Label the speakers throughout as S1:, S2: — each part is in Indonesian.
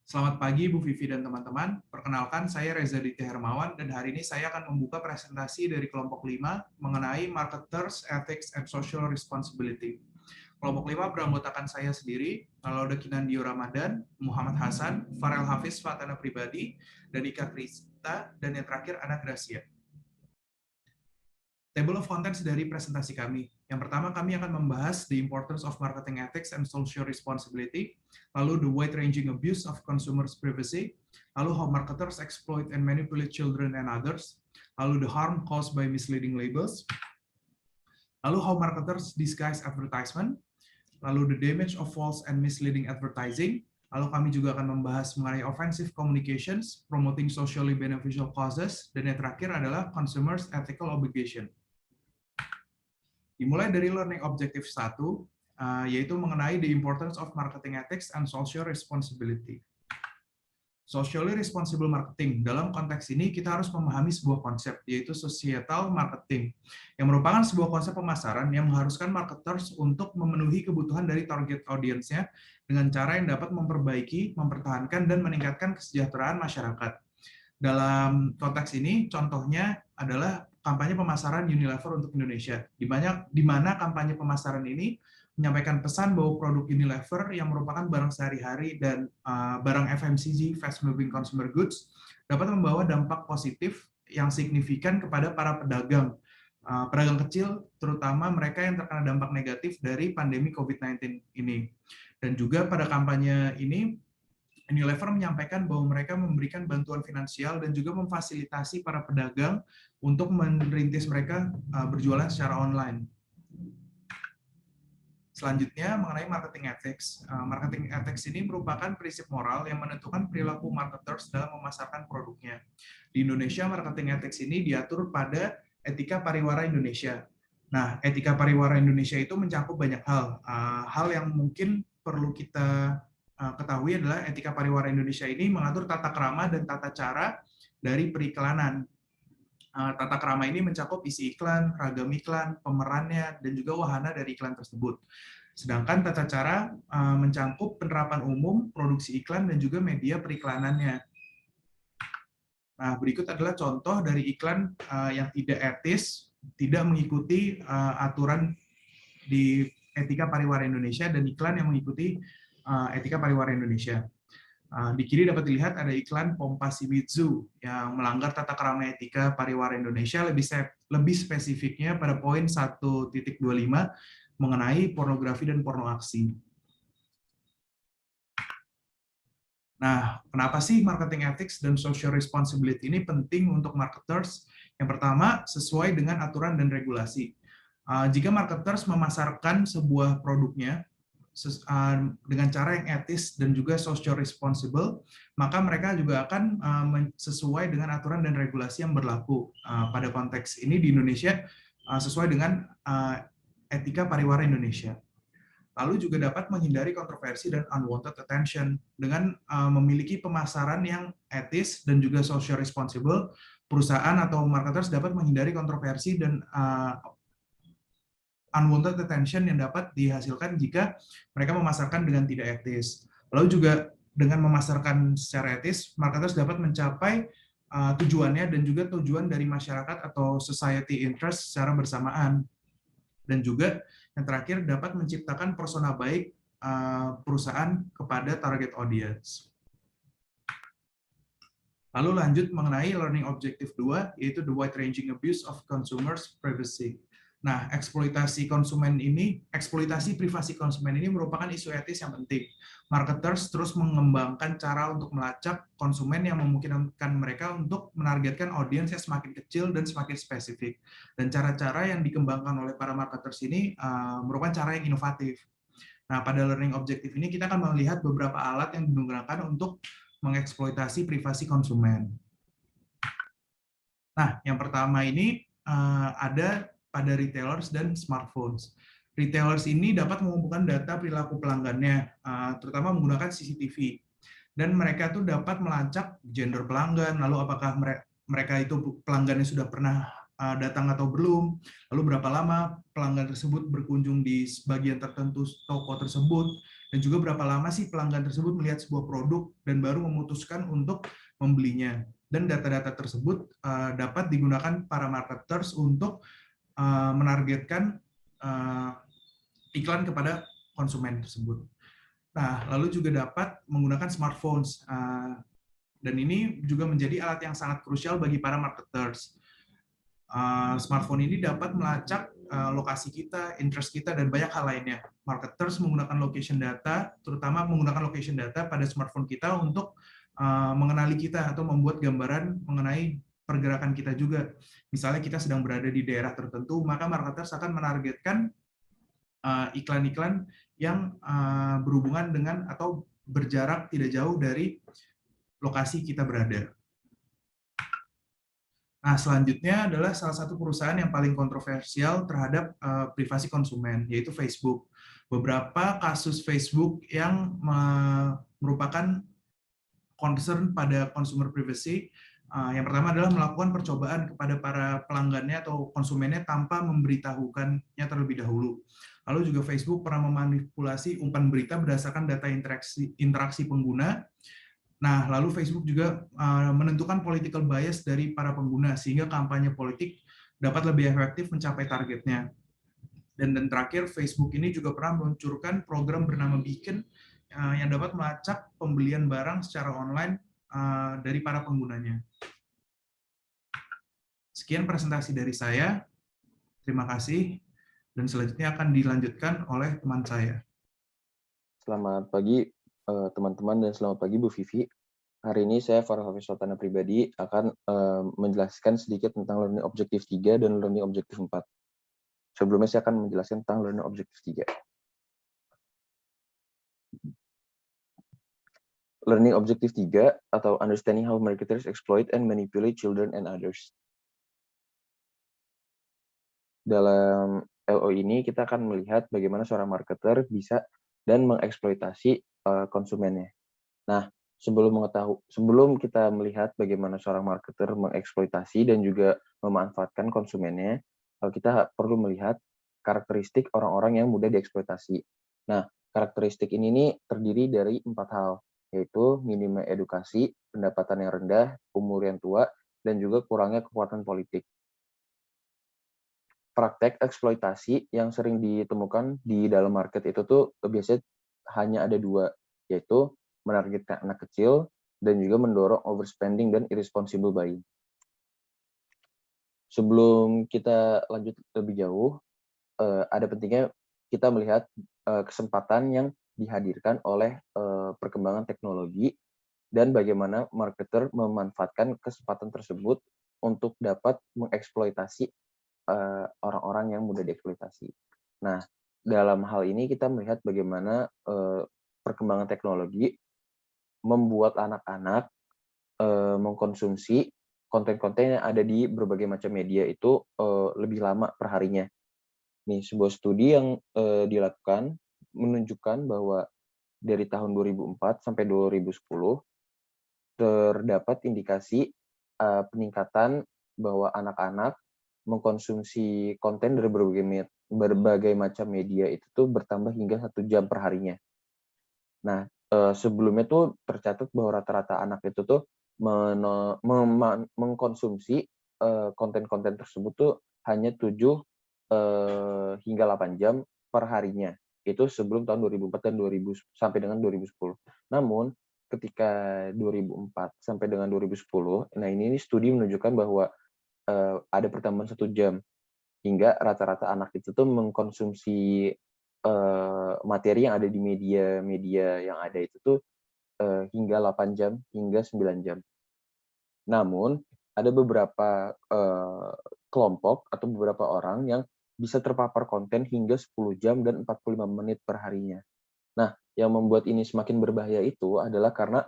S1: Selamat pagi Bu Vivi dan teman-teman. Perkenalkan, saya Reza Ditya Hermawan dan hari ini saya akan membuka presentasi dari kelompok 5 mengenai Marketers, Ethics, and Social Responsibility. Kelompok 5 beranggotakan saya sendiri, Laude Kinandio Ramadan, Muhammad Hasan, Farel Hafiz Fatana Pribadi, dan Ika Krista, dan yang terakhir Ana Gracia. Table of contents dari presentasi kami. Yang pertama, kami akan membahas the importance of marketing ethics and social responsibility, lalu the wide-ranging abuse of consumers' privacy, lalu how marketers exploit and manipulate children and others, lalu the harm caused by misleading labels, lalu how marketers disguise advertisement, lalu the damage of false and misleading advertising, lalu kami juga akan membahas mengenai offensive communications, promoting socially beneficial causes, dan yang terakhir adalah consumers' ethical obligation. Dimulai dari learning objective 1, yaitu mengenai the importance of marketing ethics and social responsibility. Socially responsible marketing. Dalam konteks ini, kita harus memahami sebuah konsep, yaitu societal marketing, yang merupakan sebuah konsep pemasaran yang mengharuskan marketers untuk memenuhi kebutuhan dari target audience-nya dengan cara yang dapat memperbaiki, mempertahankan, dan meningkatkan kesejahteraan masyarakat. Dalam konteks ini, contohnya adalah kampanye pemasaran Unilever untuk Indonesia, di mana kampanye pemasaran ini menyampaikan pesan bahwa produk Unilever yang merupakan barang sehari-hari dan barang FMCG, fast moving consumer goods, dapat membawa dampak positif yang signifikan kepada para pedagang kecil, terutama mereka yang terkena dampak negatif dari pandemi COVID-19 ini. Dan juga pada kampanye ini, Unilever menyampaikan bahwa mereka memberikan bantuan finansial dan juga memfasilitasi para pedagang untuk merintis mereka berjualan secara online. Selanjutnya, mengenai marketing ethics. Marketing ethics ini merupakan prinsip moral yang menentukan perilaku marketers dalam memasarkan produknya. Di Indonesia, marketing ethics ini diatur pada Etika Pariwara Indonesia. Nah, Etika Pariwara Indonesia itu mencakup banyak hal. Hal yang mungkin perlu kita ketahui adalah Etika Pariwara Indonesia ini mengatur tata krama dan tata cara dari periklanan. Tata krama ini mencakup isi iklan, ragam iklan, pemerannya, dan juga wahana dari iklan tersebut. Sedangkan tata cara mencakup penerapan umum, produksi iklan, dan juga media periklanannya. Nah, berikut adalah contoh dari iklan yang tidak etis, tidak mengikuti aturan di Etika Pariwara Indonesia, dan iklan yang mengikuti Etika Pariwara Indonesia. Di kiri dapat dilihat ada iklan pompa Shimizu yang melanggar tata krama Etika Pariwara Indonesia, lebih spesifiknya pada poin 1.25 mengenai pornografi dan porno aksi. Nah, kenapa sih marketing ethics dan social responsibility ini penting untuk marketers? Yang pertama, sesuai dengan aturan dan regulasi. Jika marketers memasarkan sebuah produknya dengan cara yang etis dan juga social responsible, maka mereka juga akan sesuai dengan aturan dan regulasi yang berlaku. Pada konteks ini di Indonesia sesuai dengan Etika Pariwara Indonesia. Lalu juga dapat menghindari kontroversi dan unwanted attention. Dengan memiliki pemasaran yang etis dan juga social responsible, perusahaan atau marketers dapat menghindari kontroversi dan unwanted attention yang dapat dihasilkan jika mereka memasarkan dengan tidak etis. Lalu juga dengan memasarkan secara etis, marketers dapat mencapai tujuannya dan juga tujuan dari masyarakat atau society interest secara bersamaan. Dan juga yang terakhir dapat menciptakan persona baik perusahaan kepada target audience. Lalu lanjut mengenai learning objective 2, yaitu the wide-ranging abuse of consumers' privacy. Nah, eksploitasi privasi konsumen ini merupakan isu etis yang penting. Marketers terus mengembangkan cara untuk melacak konsumen yang memungkinkan mereka untuk menargetkan audiens yang semakin kecil dan semakin spesifik. Dan cara-cara yang dikembangkan oleh para marketers ini merupakan cara yang inovatif. Nah, pada learning objective ini kita akan melihat beberapa alat yang digunakan untuk mengeksploitasi privasi konsumen. Nah, yang pertama ini ada pada retailers dan smartphones. Retailers ini dapat mengumpulkan data perilaku pelanggannya, terutama menggunakan CCTV. Dan mereka tuh dapat melacak gender pelanggan, lalu apakah mereka itu pelanggannya sudah pernah datang atau belum, lalu berapa lama pelanggan tersebut berkunjung di bagian tertentu toko tersebut, dan juga berapa lama sih pelanggan tersebut melihat sebuah produk dan baru memutuskan untuk membelinya. Dan data-data tersebut dapat digunakan para marketers untuk menargetkan iklan kepada konsumen tersebut. Nah, lalu juga dapat menggunakan smartphones, dan ini juga menjadi alat yang sangat krusial bagi para marketers. Smartphone ini dapat melacak lokasi kita, interest kita, dan banyak hal lainnya. Marketers menggunakan location data, terutama menggunakan location data pada smartphone kita untuk mengenali kita atau membuat gambaran mengenai pergerakan kita juga. Misalnya kita sedang berada di daerah tertentu, maka marketers akan menargetkan iklan-iklan yang berhubungan dengan atau berjarak tidak jauh dari lokasi kita berada. Nah, selanjutnya adalah salah satu perusahaan yang paling kontroversial terhadap privasi konsumen, yaitu Facebook. Beberapa kasus Facebook yang merupakan concern pada consumer privacy, yang pertama adalah melakukan percobaan kepada para pelanggannya atau konsumennya tanpa memberitahukannya terlebih dahulu. Lalu juga Facebook pernah memanipulasi umpan berita berdasarkan data interaksi pengguna. Nah, lalu Facebook juga menentukan political bias dari para pengguna, sehingga kampanye politik dapat lebih efektif mencapai targetnya. Dan terakhir, Facebook ini juga pernah meluncurkan program bernama Beacon yang dapat melacak pembelian barang secara online dari para penggunanya. Sekian presentasi dari saya. Terima kasih. Dan selanjutnya akan dilanjutkan oleh teman saya.
S2: Selamat pagi teman-teman dan selamat pagi Bu Vivi. Hari ini saya Farah Hafiz Sultana pribadi akan menjelaskan sedikit tentang Learning Objective 3 dan Learning Objective 4. Sebelumnya saya akan menjelaskan tentang Learning Objective 3. Learning Objective 3 atau Understanding How Marketers Exploit and Manipulate Children and Others. Dalam LO ini kita akan melihat bagaimana seorang marketer bisa dan mengeksploitasi konsumennya. Nah, sebelum kita melihat bagaimana seorang marketer mengeksploitasi dan juga memanfaatkan konsumennya, kita perlu melihat karakteristik orang-orang yang mudah dieksploitasi. Nah, karakteristik ini nih terdiri dari 4 hal, yaitu minimnya edukasi, pendapatan yang rendah, umur yang tua, dan juga kurangnya kekuatan politik. Praktek eksploitasi yang sering ditemukan di dalam market itu tuh biasanya hanya ada 2, yaitu menargetkan anak kecil dan juga mendorong overspending dan irresponsible buying. Sebelum kita lanjut lebih jauh, ada pentingnya kita melihat kesempatan yang dihadirkan oleh perkembangan teknologi dan bagaimana marketer memanfaatkan kesempatan tersebut untuk dapat mengeksploitasi orang-orang yang mudah dieksploitasi. Nah, dalam hal ini kita melihat bagaimana perkembangan teknologi membuat anak-anak mengkonsumsi konten-konten yang ada di berbagai macam media itu lebih lama perharinya. Nih, sebuah studi yang dilakukan menunjukkan bahwa dari tahun 2004 sampai 2010 terdapat indikasi peningkatan bahwa anak-anak mengkonsumsi konten dari berbagai macam media itu tuh bertambah hingga 1 jam per harinya. Nah, sebelumnya tuh tercatat bahwa rata-rata anak itu tuh mengkonsumsi konten-konten tersebut tuh hanya 7 hingga 8 jam per harinya. Itu sebelum tahun 2004 dan 2000 sampai dengan 2010. Namun ketika 2004 sampai dengan 2010, nah ini studi menunjukkan bahwa ada pertambahan 1 jam hingga rata-rata anak itu tuh mengkonsumsi materi yang ada di media-media yang ada itu tuh hingga 8 jam hingga 9 jam. Namun ada beberapa kelompok atau beberapa orang yang bisa terpapar konten hingga 10 jam dan 45 menit per harinya. Nah, yang membuat ini semakin berbahaya itu adalah karena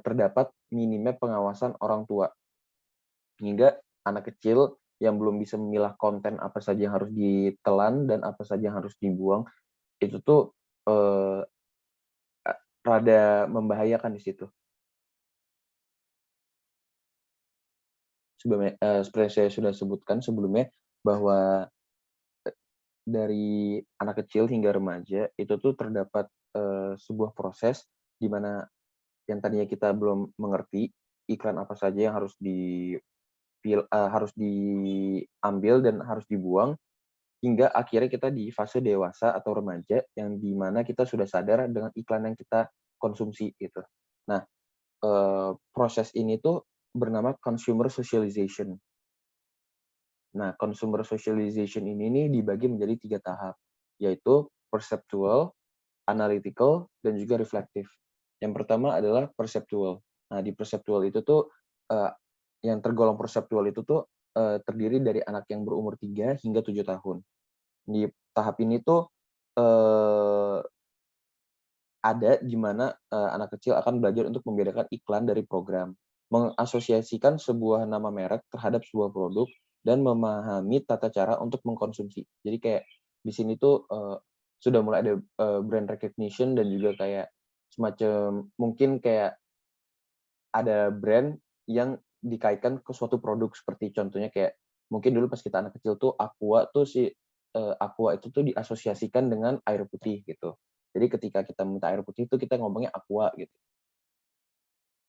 S2: terdapat minimnya pengawasan orang tua. Hingga anak kecil yang belum bisa memilah konten apa saja yang harus ditelan dan apa saja yang harus dibuang, itu tuh rada membahayakan di situ. seperti saya sudah sebutkan sebelumnya bahwa dari anak kecil hingga remaja itu tuh terdapat, sebuah proses di mana yang tadinya kita belum mengerti iklan apa saja yang harus diambil dan harus dibuang, hingga akhirnya kita di fase dewasa atau remaja yang di mana kita sudah sadar dengan iklan yang kita konsumsi gitu. Nah, proses ini tuh bernama consumer socialization. Nah, consumer socialization ini nih dibagi menjadi 3 tahap, yaitu perceptual, analytical, dan juga reflective. Yang pertama adalah perceptual. Nah, di perceptual itu tuh, eee, yang tergolong perceptual itu tuh, terdiri dari anak yang berumur 3 hingga 7 tahun. Di tahap ini tuh, eee, ada di mana, anak kecil akan belajar untuk membedakan iklan dari program, mengasosiasikan sebuah nama merek terhadap sebuah produk, dan memahami tata cara untuk mengkonsumsi. Jadi kayak di sini tuh, sudah mulai ada, brand recognition dan juga kayak semacam mungkin kayak ada brand yang dikaitkan ke suatu produk, seperti contohnya kayak mungkin dulu pas kita anak kecil tuh Aqua itu tuh diasosiasikan dengan air putih gitu. Jadi ketika kita minta air putih itu kita ngomongnya Aqua gitu.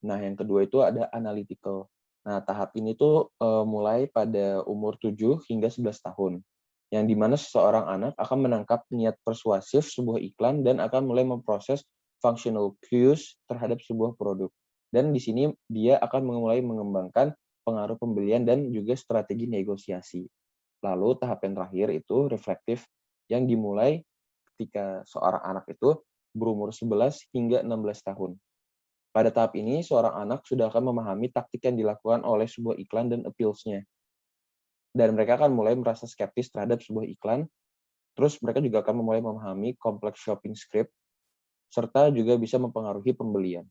S2: Nah, yang kedua itu ada analytical. Nah, tahap ini tuh, mulai pada umur 7 hingga 11 tahun, yang di mana seseorang anak akan menangkap niat persuasif sebuah iklan dan akan mulai memproses functional cues terhadap sebuah produk. Dan di sini dia akan mulai mengembangkan pengaruh pembelian dan juga strategi negosiasi. Lalu tahap yang terakhir itu reflektif, yang dimulai ketika seorang anak itu berumur 11 hingga 16 tahun. Pada tahap ini, seorang anak sudah akan memahami taktik yang dilakukan oleh sebuah iklan dan appeals-nya. Dan mereka akan mulai merasa skeptis terhadap sebuah iklan, terus mereka juga akan mulai memahami kompleks shopping script, serta juga bisa mempengaruhi pembelian.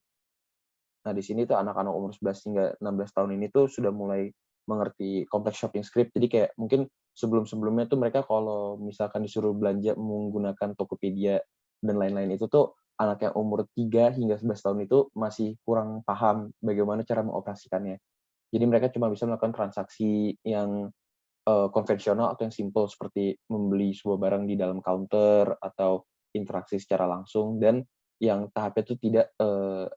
S2: Nah, di sini tuh anak-anak umur 11 hingga 16 tahun ini tuh sudah mulai mengerti kompleks shopping script. Jadi kayak mungkin sebelum-sebelumnya tuh mereka kalau misalkan disuruh belanja menggunakan Tokopedia dan lain-lain itu tuh anak yang umur 3 hingga 11 tahun itu masih kurang paham bagaimana cara mengoperasikannya. Jadi mereka cuma bisa melakukan transaksi yang, konvensional atau yang simple seperti membeli sebuah barang di dalam counter atau interaksi secara langsung dan yang tahapnya itu tidak,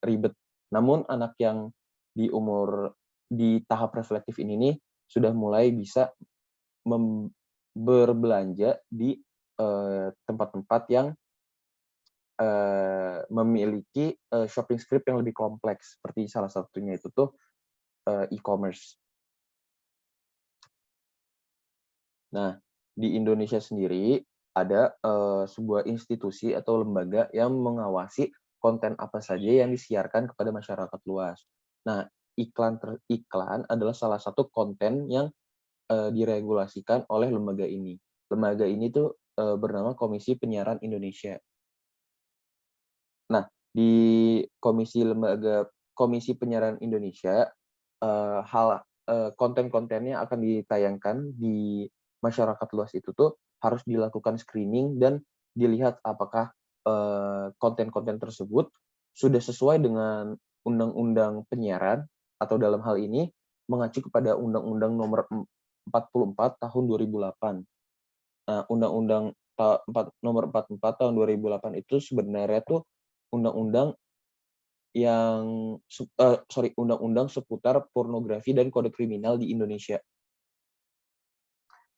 S2: ribet. Namun anak yang di tahap reflektif ini nih, sudah mulai bisa berbelanja di, tempat-tempat yang, memiliki, shopping script yang lebih kompleks, seperti salah satunya itu tuh, e-commerce. Nah, di Indonesia sendiri ada, sebuah institusi atau lembaga yang mengawasi konten apa saja yang disiarkan kepada masyarakat luas. Nah, iklan adalah salah satu konten yang, diregulasikan oleh lembaga ini. Lembaga ini tuh, bernama Komisi Penyiaran Indonesia. Nah, di Komisi Penyiaran Indonesia, konten-konten yang akan ditayangkan di masyarakat luas itu tuh harus dilakukan screening dan dilihat apakah, konten-konten tersebut sudah sesuai dengan Undang-Undang Penyiaran atau dalam hal ini mengacu kepada Undang-Undang Nomor 44 Tahun 2008. Nah, Undang-Undang Nomor 44 Tahun 2008 itu sebenarnya tuh undang-undang undang-undang seputar pornografi dan kode kriminal di Indonesia.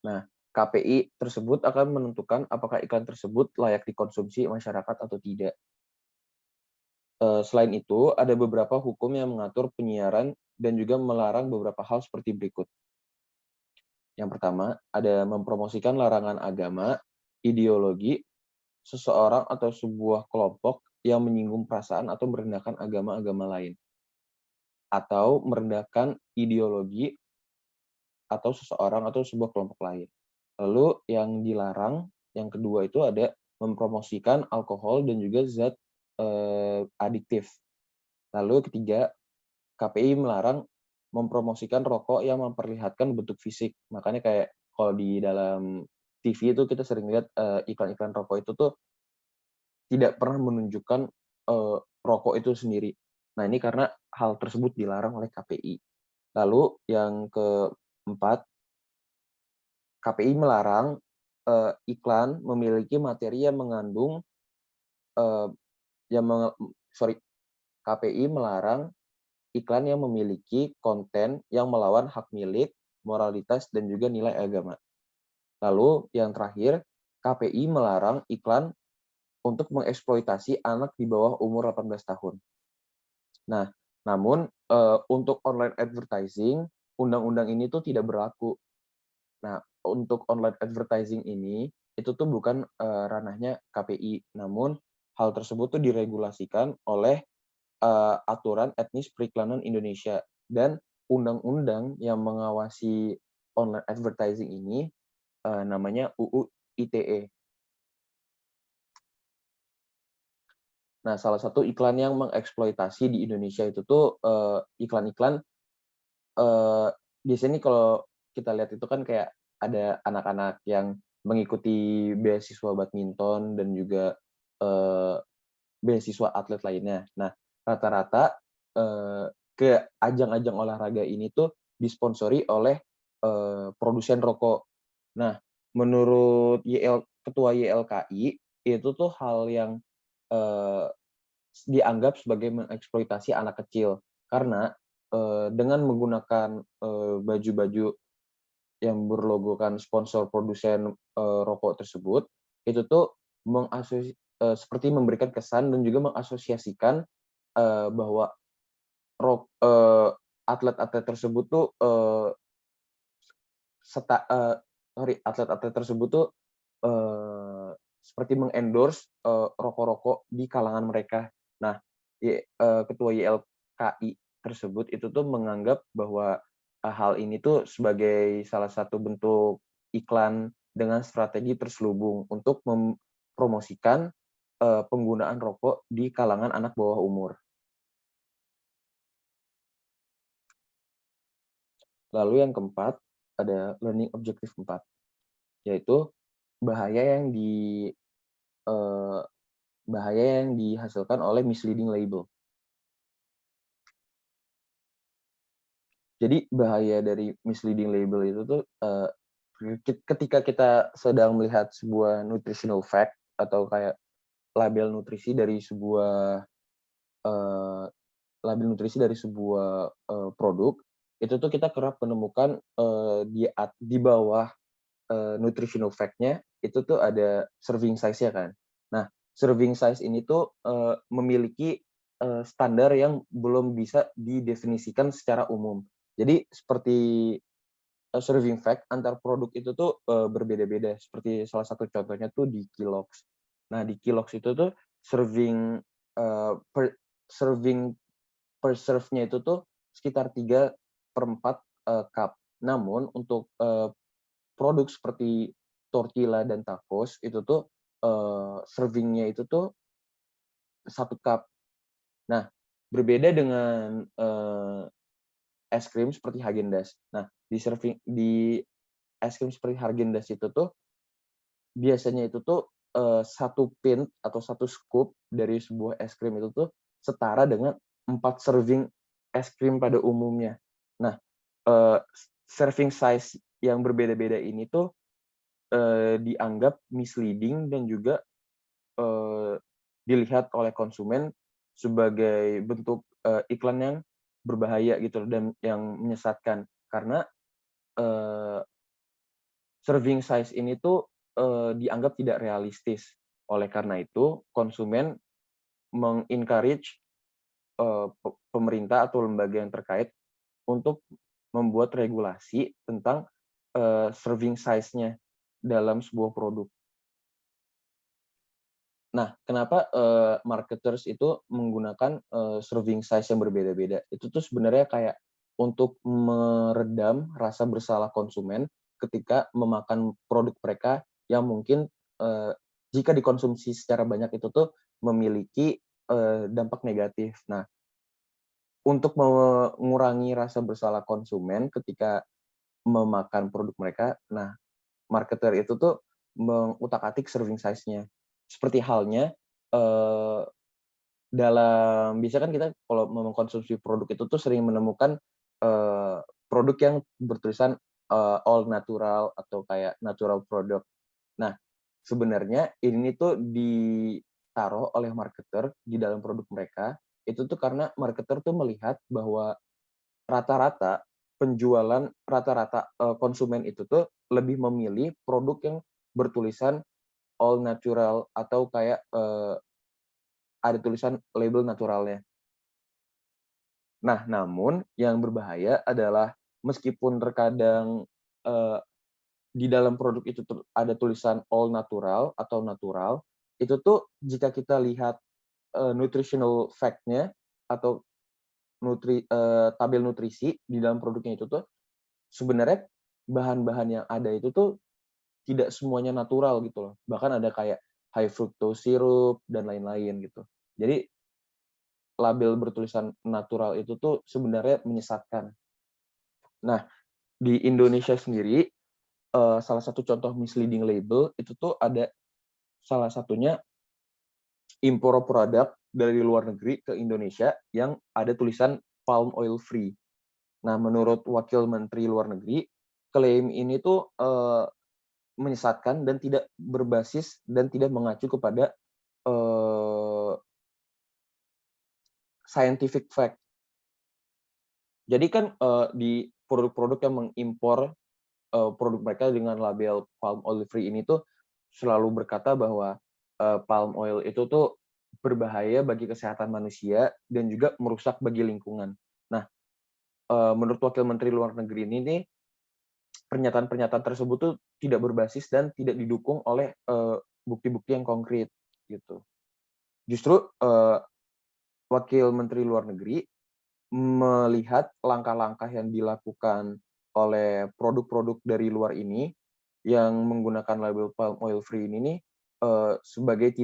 S2: Nah, KPI tersebut akan menentukan apakah iklan tersebut layak dikonsumsi masyarakat atau tidak. Selain itu, ada beberapa hukum yang mengatur penyiaran dan juga melarang beberapa hal seperti berikut. Yang pertama, ada mempromosikan larangan agama, ideologi, seseorang atau sebuah kelompok yang menyinggung perasaan atau merendahkan agama-agama lain, atau merendahkan ideologi atau seseorang atau sebuah kelompok lain. Lalu yang dilarang, yang kedua itu ada mempromosikan alkohol dan juga zat, adiktif. Lalu ketiga, KPI melarang mempromosikan rokok yang memperlihatkan bentuk fisik. Makanya kayak kalau di dalam TV itu kita sering lihat, iklan-iklan rokok itu tuh tidak pernah menunjukkan, rokok itu sendiri. Nah, ini karena hal tersebut dilarang oleh KPI. Lalu yang keempat, KPI melarang iklan memiliki materi yang mengandung eee, yang menge sorry, KPI melarang iklan yang memiliki konten yang melawan hak milik, moralitas, dan juga nilai agama. Lalu yang terakhir, KPI melarang iklan untuk mengeksploitasi anak di bawah umur 18 tahun. Nah, namun, untuk online advertising, undang-undang ini tuh tidak berlaku. Nah, untuk online advertising ini, itu tuh bukan, ranahnya KPI, namun hal tersebut tuh diregulasikan oleh, aturan etnis periklanan Indonesia dan undang-undang yang mengawasi online advertising ini, namanya UU ITE. Nah, salah satu iklan yang mengeksploitasi di Indonesia itu tuh, iklan-iklan, eee, biasanya nih kalau kita lihat itu kan kayak ada anak-anak yang mengikuti beasiswa badminton dan juga, eee, beasiswa atlet lainnya. Nah, rata-rata, ke ajang-ajang olahraga ini tuh disponsori oleh, produsen rokok. Nah, menurut ketua YLKI, itu tuh hal yang, eee dianggap sebagai mengeksploitasi anak kecil. Karena, dengan menggunakan, baju-baju yang berlogokan sponsor produsen, rokok tersebut, itu tuh seperti memberikan kesan dan juga mengasosiasikan, bahwa atlet-atlet tersebut tuh, seta eee, sorry, atlet-atlet tersebut tuh, seperti meng-endorse, rokok-rokok di kalangan mereka. Nah, ketua YLKI tersebut itu tuh menganggap bahwa, hal ini tuh sebagai salah satu bentuk iklan dengan strategi terselubung untuk mempromosikan, penggunaan rokok di kalangan anak bawah umur. Lalu yang keempat, ada learning objective 4, yaitu bahaya yang di eee, bahaya yang dihasilkan oleh misleading label. Jadi bahaya dari misleading label itu tuh, ketika kita sedang melihat sebuah nutritional fact atau kayak label nutrisi dari sebuah, eee, label nutrisi dari sebuah, produk, itu tuh kita kerap menemukan, di bawah, nutritional fact-nya, itu tuh ada serving size-nya kan. Nah, serving size ini tuh, memiliki, standar yang belum bisa didefinisikan secara umum. Jadi seperti, serving fact antar produk itu tuh, berbeda-beda. Seperti salah satu contohnya tuh di Kellogg's. Nah, di Kellogg's itu tuh serving, eee, per serving per serve-nya itu tuh sekitar 3/4, cup. Namun untuk, produk seperti tortilla dan tacos itu tuh, serving-nya itu tuh 1 cup. Nah, berbeda dengan, es krim seperti Häagen-Dazs. Nah, di es krim seperti Häagen-Dazs itu tuh, biasanya itu tuh, 1 pint atau 1 scoop dari sebuah es krim itu tuh setara dengan 4 serving es krim pada umumnya. Nah, serving size yang berbeda-beda ini tuh, dianggap misleading dan juga, eee, dilihat oleh konsumen sebagai bentuk, iklan yang berbahaya gitu loh dan yang menyesatkan. Karena, eee, serving size ini tuh, dianggap tidak realistis. Oleh karena itu, konsumen meng-encourage, pemerintah atau lembaga yang terkait untuk membuat regulasi tentang, serving size-nya dalam sebuah produk. Nah, kenapa, marketers itu menggunakan, serving size yang berbeda-beda? Itu tuh sebenarnya kayak untuk meredam rasa bersalah konsumen ketika memakan produk mereka yang mungkin, jika dikonsumsi secara banyak itu tuh memiliki, dampak negatif. Nah, untuk mengurangi rasa bersalah konsumen ketika memakan produk mereka, nah, marketer itu tuh mengutak-atik serving size-nya. Seperti halnya, eee, biasanya kan kita kalau mau mengkonsumsi produk itu tuh sering menemukan, produk yang bertulisan all natural atau kayak natural product. Nah, sebenarnya ini tuh ditaruh oleh marketer di dalam produk mereka, itu tuh karena marketer tuh melihat bahwa rata-rata konsumen itu tuh lebih memilih produk yang bertulisan all natural atau kayak, ada tulisan label naturalnya. Nah, namun yang berbahaya adalah meskipun terkadang, eee, di dalam produk itu ada tulisan all natural atau natural, itu tuh jika kita lihat, nutritional fact-nya atau tabel nutrisi di dalam produknya itu tuh, sebenarnya bahan-bahan yang ada itu tuh tidak semuanya natural gitu loh. Bahkan ada kayak high fructose syrup dan lain-lain gitu. Jadi label bertulisan natural itu tuh sebenarnya menyesatkan. Nah, di Indonesia sendiri, salah satu contoh misleading label itu tuh ada salah satunya impor produk dari luar negeri ke Indonesia yang ada tulisan palm oil free. Nah, menurut Wakil Menteri Luar Negeri, klaim ini tuh, menyesatkan dan tidak berbasis dan tidak mengacu kepada, eee, scientific fact. Jadi kan, di produk-produk yang mengimpor, produk mereka dengan label palm oil free ini tuh selalu berkata bahwa, palm oil itu tuh berbahaya bagi kesehatan manusia dan juga merusak bagi lingkungan. Nah, menurut Wakil Menteri Luar Negeri ini nih, pernyataan-pernyataan tersebut tuh tidak berbasis dan tidak didukung oleh, bukti-bukti yang konkret, gitu. Justru, Wakil Menteri Luar Negeri melihat langkah-langkah yang dilakukan oleh produk-produk dari luar ini, yang menggunakan label palm oil free ini nih, sebagai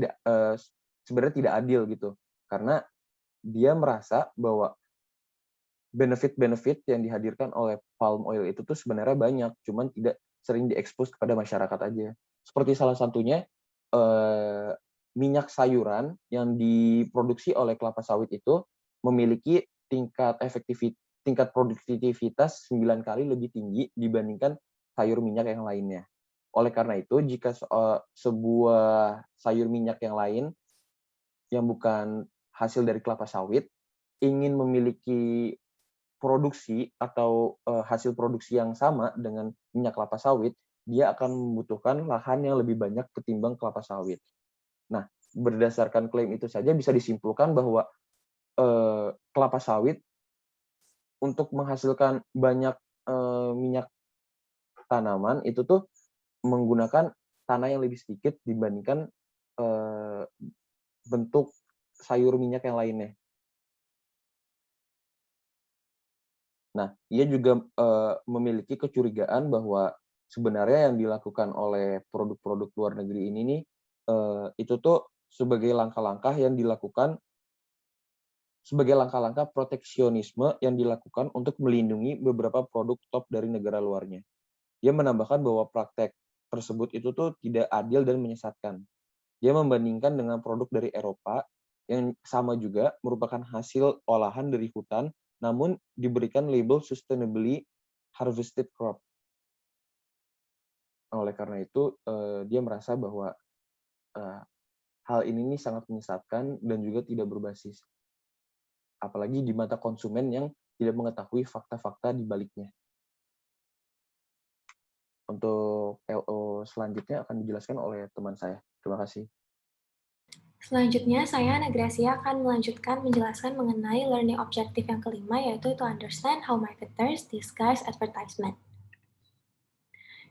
S2: sebenarnya tidak adil gitu. Karena dia merasa bahwa benefit-benefit yang dihadirkan oleh palm oil itu tuh sebenarnya banyak, cuman tidak sering diekspos kepada masyarakat aja. Seperti salah satunya, minyak sayuran yang diproduksi oleh kelapa sawit itu memiliki tingkat produktivitas 9 kali lebih tinggi dibandingkan sayur minyak yang lainnya. Oleh karena itu, jika sebuah sayur minyak yang lain yang bukan hasil dari kelapa sawit ingin memiliki produksi atau, hasil produksi yang sama dengan minyak kelapa sawit, dia akan membutuhkan lahan yang lebih banyak ketimbang kelapa sawit. Nah, berdasarkan klaim itu saja bisa disimpulkan bahwa, kelapa sawit untuk menghasilkan banyak, minyak tanaman itu tuh menggunakan tanah yang lebih sedikit dibandingkan, eee, bentuk sayur minyak yang lainnya. Nah, ia juga, memiliki kecurigaan bahwa sebenarnya yang dilakukan oleh produk-produk luar negeri ini nih, itu tuh sebagai langkah-langkah proteksionisme yang dilakukan untuk melindungi beberapa produk top dari negara luarnya. Dia menambahkan bahwa praktek tersebut itu tuh tidak adil dan menyesatkan. Dia membandingkan dengan produk dari Eropa yang sama juga merupakan hasil olahan dari hutan, namun diberikan label sustainably harvested crop. Oleh karena itu, dia merasa bahwa, eee, hal ini nih sangat menyesatkan dan juga tidak berbasis. Apalagi di mata konsumen yang tidak mengetahui fakta-fakta di baliknya. Untuk LO selanjutnya akan dijelaskan oleh teman saya. Terima kasih.
S3: Selanjutnya, saya, Nagrasia, akan melanjutkan menjelaskan mengenai learning objective yang kelima, yaitu to understand how marketers disguise advertisement.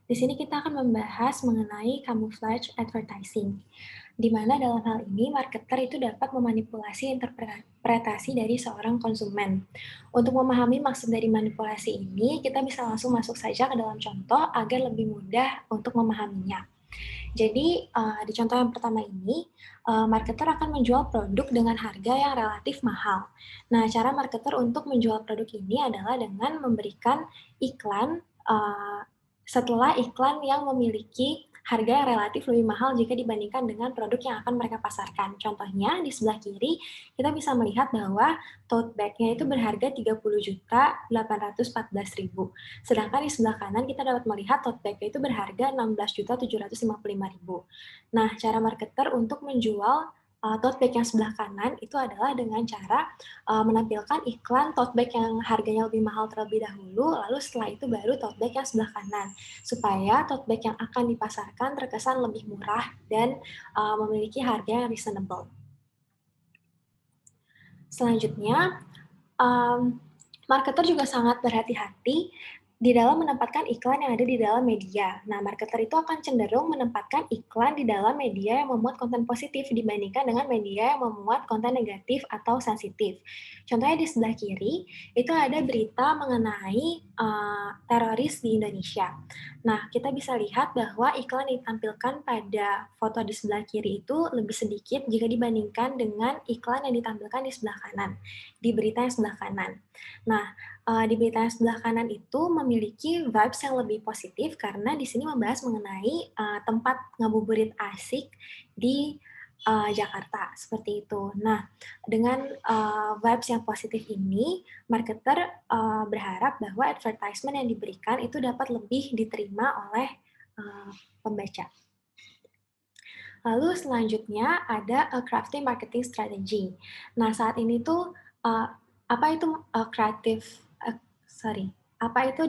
S3: Di sini kita akan membahas mengenai camouflage advertising, di mana dalam hal ini marketer itu dapat memanipulasi interpretasi dari seorang konsumen. Untuk memahami maksud dari manipulasi ini, kita bisa langsung masuk saja ke dalam contoh agar lebih mudah untuk memahaminya. Jadi, di contoh yang pertama ini, marketer akan menjual produk dengan harga yang relatif mahal. Nah, cara marketer untuk menjual produk ini adalah dengan memberikan iklan, setelah iklan yang memiliki harga yang relatif lebih mahal jika dibandingkan dengan produk yang akan mereka pasarkan. Contohnya, di sebelah kiri, kita bisa melihat bahwa tote bag-nya itu berharga 30.814.000. Sedangkan di sebelah kanan, kita dapat melihat tote bag-nya itu berharga 16.755.000. Nah, cara marketer untuk menjual tote bag yang sebelah kanan itu adalah dengan cara menampilkan iklan tote bag yang harganya lebih mahal terlebih dahulu, lalu setelah itu baru tote bag yang sebelah kanan, supaya tote bag yang akan dipasarkan terkesan lebih murah dan memiliki harga yang reasonable. Selanjutnya, marketer juga sangat berhati-hati di dalam menempatkan iklan yang ada di dalam media. Nah, marketer itu akan cenderung menempatkan iklan di dalam media yang memuat konten positif dibandingkan dengan media yang memuat konten negatif atau sensitif. Contohnya di sebelah kiri, itu ada berita mengenai teroris di Indonesia. Nah, kita bisa lihat bahwa iklan yang ditampilkan pada foto di sebelah kiri itu lebih sedikit jika dibandingkan dengan iklan yang ditampilkan di sebelah kanan, di berita yang sebelah kanan. Nah, di berita yang sebelah kanan itu memiliki vibes yang lebih positif karena di sini membahas mengenai tempat ngabuburit asik di Jakarta, seperti itu. Nah, dengan vibes yang positif ini, marketer berharap bahwa advertisement yang diberikan itu dapat lebih diterima oleh pembaca. Lalu selanjutnya ada crafty marketing strategy. Nah, saat ini tuh apa itu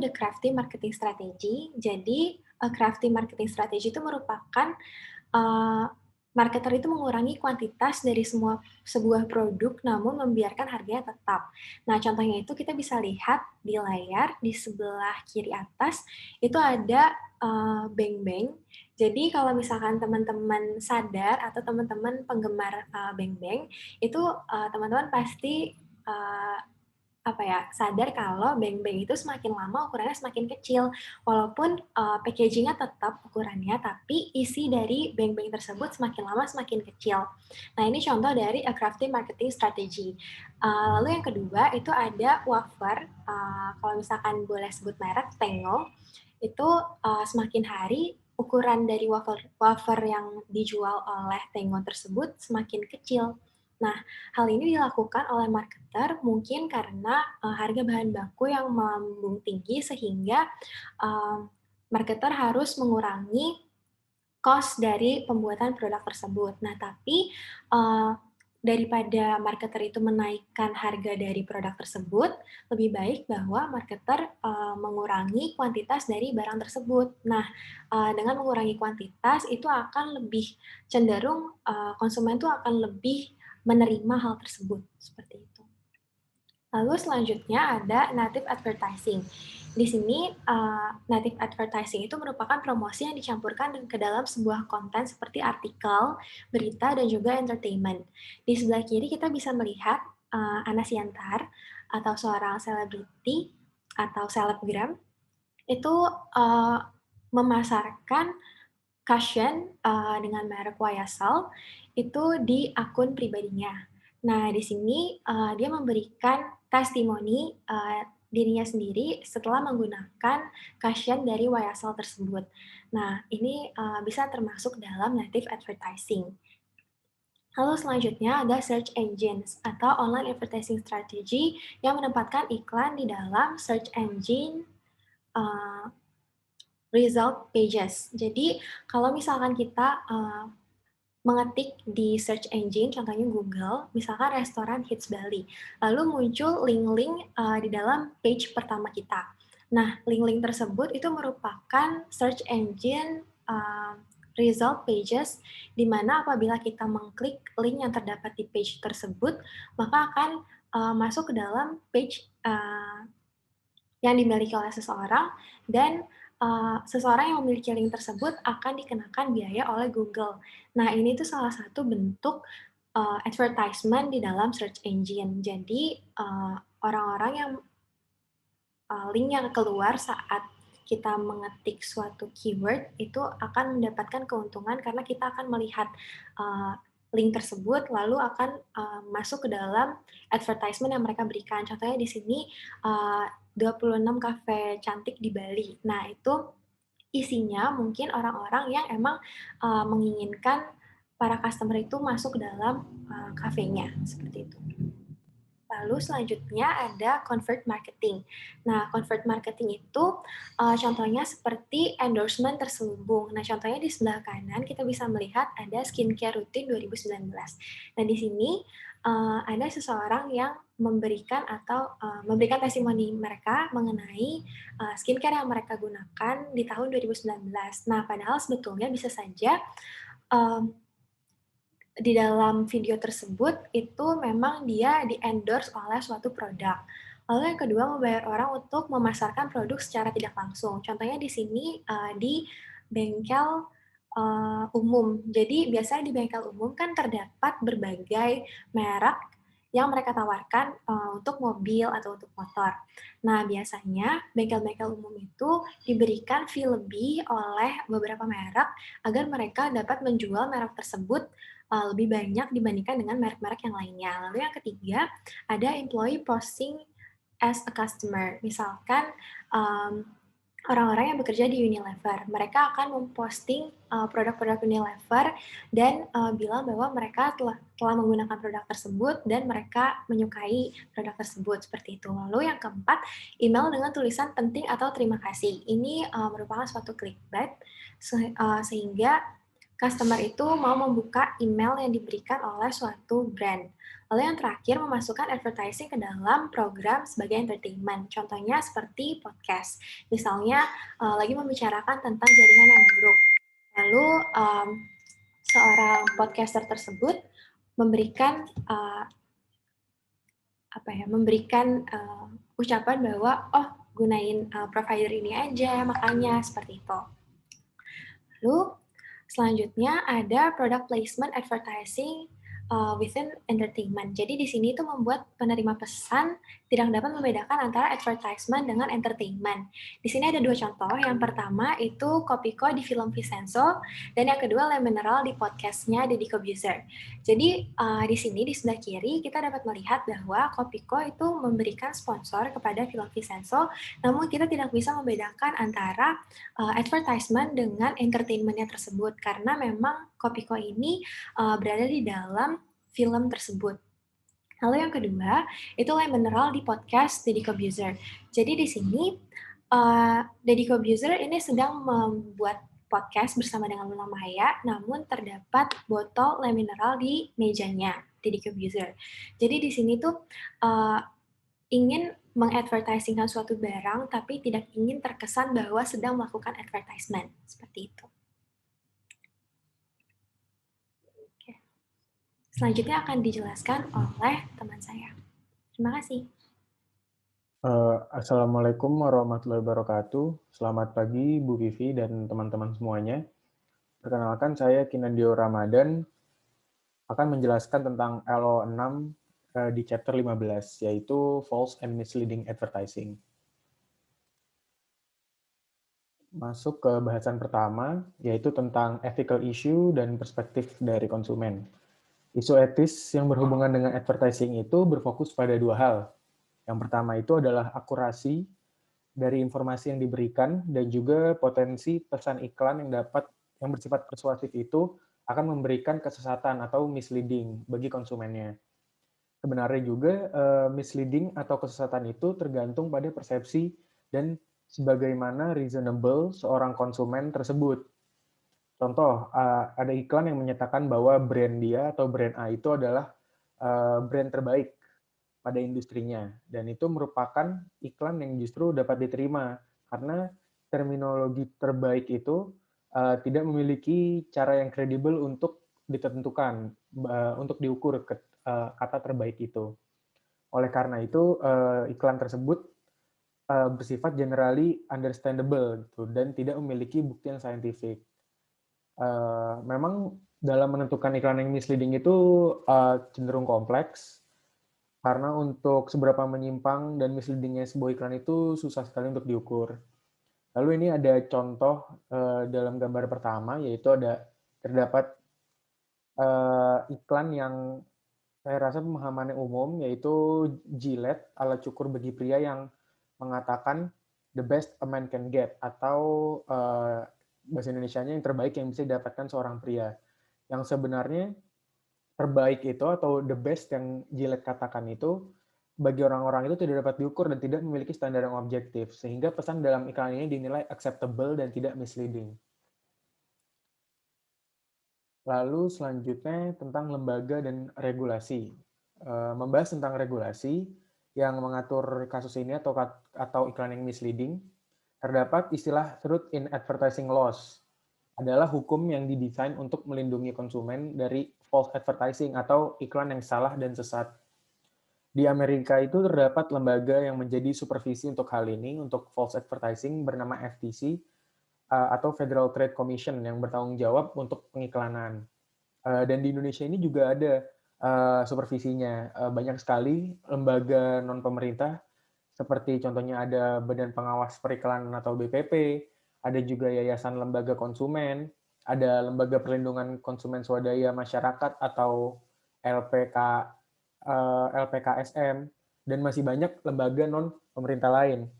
S3: the crafty marketing strategy? Jadi crafty marketing strategy itu merupakan marketer itu mengurangi kuantitas dari sebuah produk namun membiarkan harganya tetap. Nah, contohnya itu kita bisa lihat di layar di sebelah kiri atas itu ada beng-beng. Jadi kalau misalkan teman-teman sadar atau teman-teman penggemar beng-beng itu teman-teman pasti sadar kalau beng-beng itu semakin lama ukurannya semakin kecil. Walaupun packaging-nya tetap ukurannya, tapi isi dari beng-beng tersebut semakin lama semakin kecil. Nah, ini contoh dari a crafty marketing strategy. Lalu yang kedua itu ada wafer. Kalau misalkan boleh sebut merek, Tengo. Itu semakin hari ukuran dari wafer yang dijual oleh Tengo tersebut semakin kecil. Nah, hal ini dilakukan oleh marketer mungkin karena harga bahan baku yang melambung tinggi sehingga marketer harus mengurangi cost dari pembuatan produk tersebut. Nah, tapi daripada marketer itu menaikkan harga dari produk tersebut, lebih baik bahwa marketer mengurangi kuantitas dari barang tersebut. Nah, dengan mengurangi kuantitas itu akan lebih cenderung konsumen itu akan lebih menerima hal tersebut, seperti itu. Lalu selanjutnya ada native advertising. Di sini native advertising itu merupakan promosi yang dicampurkan ke dalam sebuah konten seperti artikel, berita, dan juga entertainment. Di sebelah kiri kita bisa melihat Anas Yantar atau seorang selebriti atau selebgram itu memasarkan cushion dengan merek YSL itu di akun pribadinya. Nah, di sini dia memberikan testimoni dirinya sendiri setelah menggunakan cushion dari YSL tersebut. Nah, ini bisa termasuk dalam native advertising. Lalu selanjutnya ada search engines atau online advertising strategy yang menempatkan iklan di dalam search engine result pages. Jadi kalau misalkan kita mengetik di search engine, contohnya Google, misalkan restoran Hits Bali, lalu muncul link-link di dalam page pertama kita. Nah, link-link tersebut itu merupakan search engine result pages, di mana apabila kita mengklik link yang terdapat di page tersebut, maka akan masuk ke dalam page yang dimiliki oleh seseorang, dan seseorang yang memiliki link tersebut akan dikenakan biaya oleh Google. Nah, ini tuh salah satu bentuk advertisement di dalam search engine. Jadi, orang-orang yang link yang keluar saat kita mengetik suatu keyword itu akan mendapatkan keuntungan karena kita akan melihat link tersebut lalu akan masuk ke dalam advertisement yang mereka berikan. Contohnya di sini 26 kafe cantik di Bali. Nah, itu isinya mungkin orang-orang yang emang menginginkan para customer itu masuk ke dalam kafenya, seperti itu. Lalu selanjutnya ada convert marketing. Nah, convert marketing itu contohnya seperti endorsement terselubung. Nah, contohnya di sebelah kanan kita bisa melihat ada skincare routine 2019. Nah, di sini ada seseorang yang memberikan memberikan testimoni mereka mengenai skincare yang mereka gunakan di tahun 2019. Nah, padahal sebetulnya bisa saja di dalam video tersebut itu memang dia di-endorse oleh suatu produk. Lalu yang kedua, membayar orang untuk memasarkan produk secara tidak langsung. Contohnya di sini di bengkel umum. Jadi biasanya di bengkel umum kan terdapat berbagai merek yang mereka tawarkan untuk mobil atau untuk motor. Nah, biasanya bengkel-bengkel umum itu diberikan fee lebih oleh beberapa merek agar mereka dapat menjual merek tersebut lebih banyak dibandingkan dengan merek-merek yang lainnya. Lalu yang ketiga, ada employee posting as a customer. Misalkan orang-orang yang bekerja di Unilever, mereka akan memposting produk-produk Unilever dan bilang bahwa mereka telah menggunakan produk tersebut dan mereka menyukai produk tersebut, seperti itu. Lalu yang keempat, email dengan tulisan penting atau terima kasih. Ini merupakan suatu clickbait sehingga customer itu mau membuka email yang diberikan oleh suatu brand. Lalu yang terakhir, memasukkan advertising ke dalam program sebagai entertainment. Contohnya seperti podcast. Misalnya lagi membicarakan tentang jaringan yang buruk. Lalu seorang podcaster tersebut memberikan ucapan bahwa gunain provider ini aja, makanya seperti itu. Lalu selanjutnya ada product placement advertising within entertainment. Jadi di sini itu membuat penerima pesan tidak dapat membedakan antara advertisement dengan entertainment. Di sini ada dua contoh. Yang pertama itu Kopiko di film Vincenzo, dan yang kedua Le Mineral di podcastnya Deddy Corbuzier. Jadi di sini di sebelah kiri kita dapat melihat bahwa Kopiko itu memberikan sponsor kepada film Vincenzo, namun kita tidak bisa membedakan antara advertisement dengan entertainment-nya tersebut karena memang Kopiko ini berada di dalam film tersebut. Lalu yang kedua, itu Le Mineral di podcast Deddy Corbuzier. Jadi di sini, Deddy Corbuzier ini sedang membuat podcast bersama dengan Luna Maya, namun terdapat botol Le Mineral di mejanya Deddy Corbuzier. Jadi di sini tuh ingin mengadvertisingkan suatu barang, tapi tidak ingin terkesan bahwa sedang melakukan advertisement. Seperti itu. Selanjutnya akan dijelaskan oleh teman saya. Terima kasih.
S4: Assalamualaikum warahmatullahi wabarakatuh. Selamat pagi Bu Vivi dan teman-teman semuanya. Perkenalkan, saya Kinandio Ramadan akan menjelaskan tentang LO6 di chapter 15, yaitu False and Misleading Advertising. Masuk ke bahasan pertama, yaitu tentang ethical issue dan perspektif dari konsumen. Isu etis yang berhubungan dengan advertising itu berfokus pada dua hal. Yang pertama itu adalah akurasi dari informasi yang diberikan dan juga potensi pesan iklan yang bersifat persuasif itu akan memberikan kesesatan atau misleading bagi konsumennya. Sebenarnya juga misleading atau kesesatan itu tergantung pada persepsi dan sebagaimana reasonable seorang konsumen tersebut. Contoh, ada iklan yang menyatakan bahwa brand dia atau brand A itu adalah brand terbaik pada industrinya, dan itu merupakan iklan yang justru dapat diterima karena terminologi terbaik itu tidak memiliki cara yang kredibel untuk ditentukan, untuk diukur kata terbaik itu. Oleh karena itu, iklan tersebut bersifat generally understandable gitu, dan tidak memiliki bukti yang saintifik. Memang dalam menentukan iklan yang misleading itu cenderung kompleks, karena untuk seberapa menyimpang dan misleadingnya sebuah iklan itu susah sekali untuk diukur. Lalu ini ada contoh dalam gambar pertama, yaitu terdapat iklan yang saya rasa pemahamannya umum, yaitu Gillette alat cukur bagi pria yang mengatakan the best a man can get, atau bahasa Indonesianya yang terbaik yang bisa didapatkan seorang pria. Yang sebenarnya terbaik itu atau the best yang Gillette katakan itu bagi orang-orang itu tidak dapat diukur dan tidak memiliki standar yang objektif, sehingga pesan dalam iklan ini dinilai acceptable dan tidak misleading. Lalu selanjutnya tentang lembaga dan regulasi. Membahas tentang regulasi yang mengatur kasus ini atau iklan yang misleading, terdapat istilah Truth in Advertising Laws, adalah hukum yang didesain untuk melindungi konsumen dari false advertising atau iklan yang salah dan sesat. Di Amerika itu terdapat lembaga yang menjadi supervisi untuk hal ini, untuk false advertising, bernama FTC, atau Federal Trade Commission, yang bertanggung jawab untuk pengiklanan. Dan di Indonesia ini juga ada supervisinya. Banyak sekali lembaga non-pemerintah, seperti contohnya ada Badan Pengawas Periklanan atau BPP, ada juga Yayasan Lembaga Konsumen, ada Lembaga Perlindungan Konsumen Swadaya Masyarakat atau LPKSM, dan masih banyak lembaga non-pemerintah lain.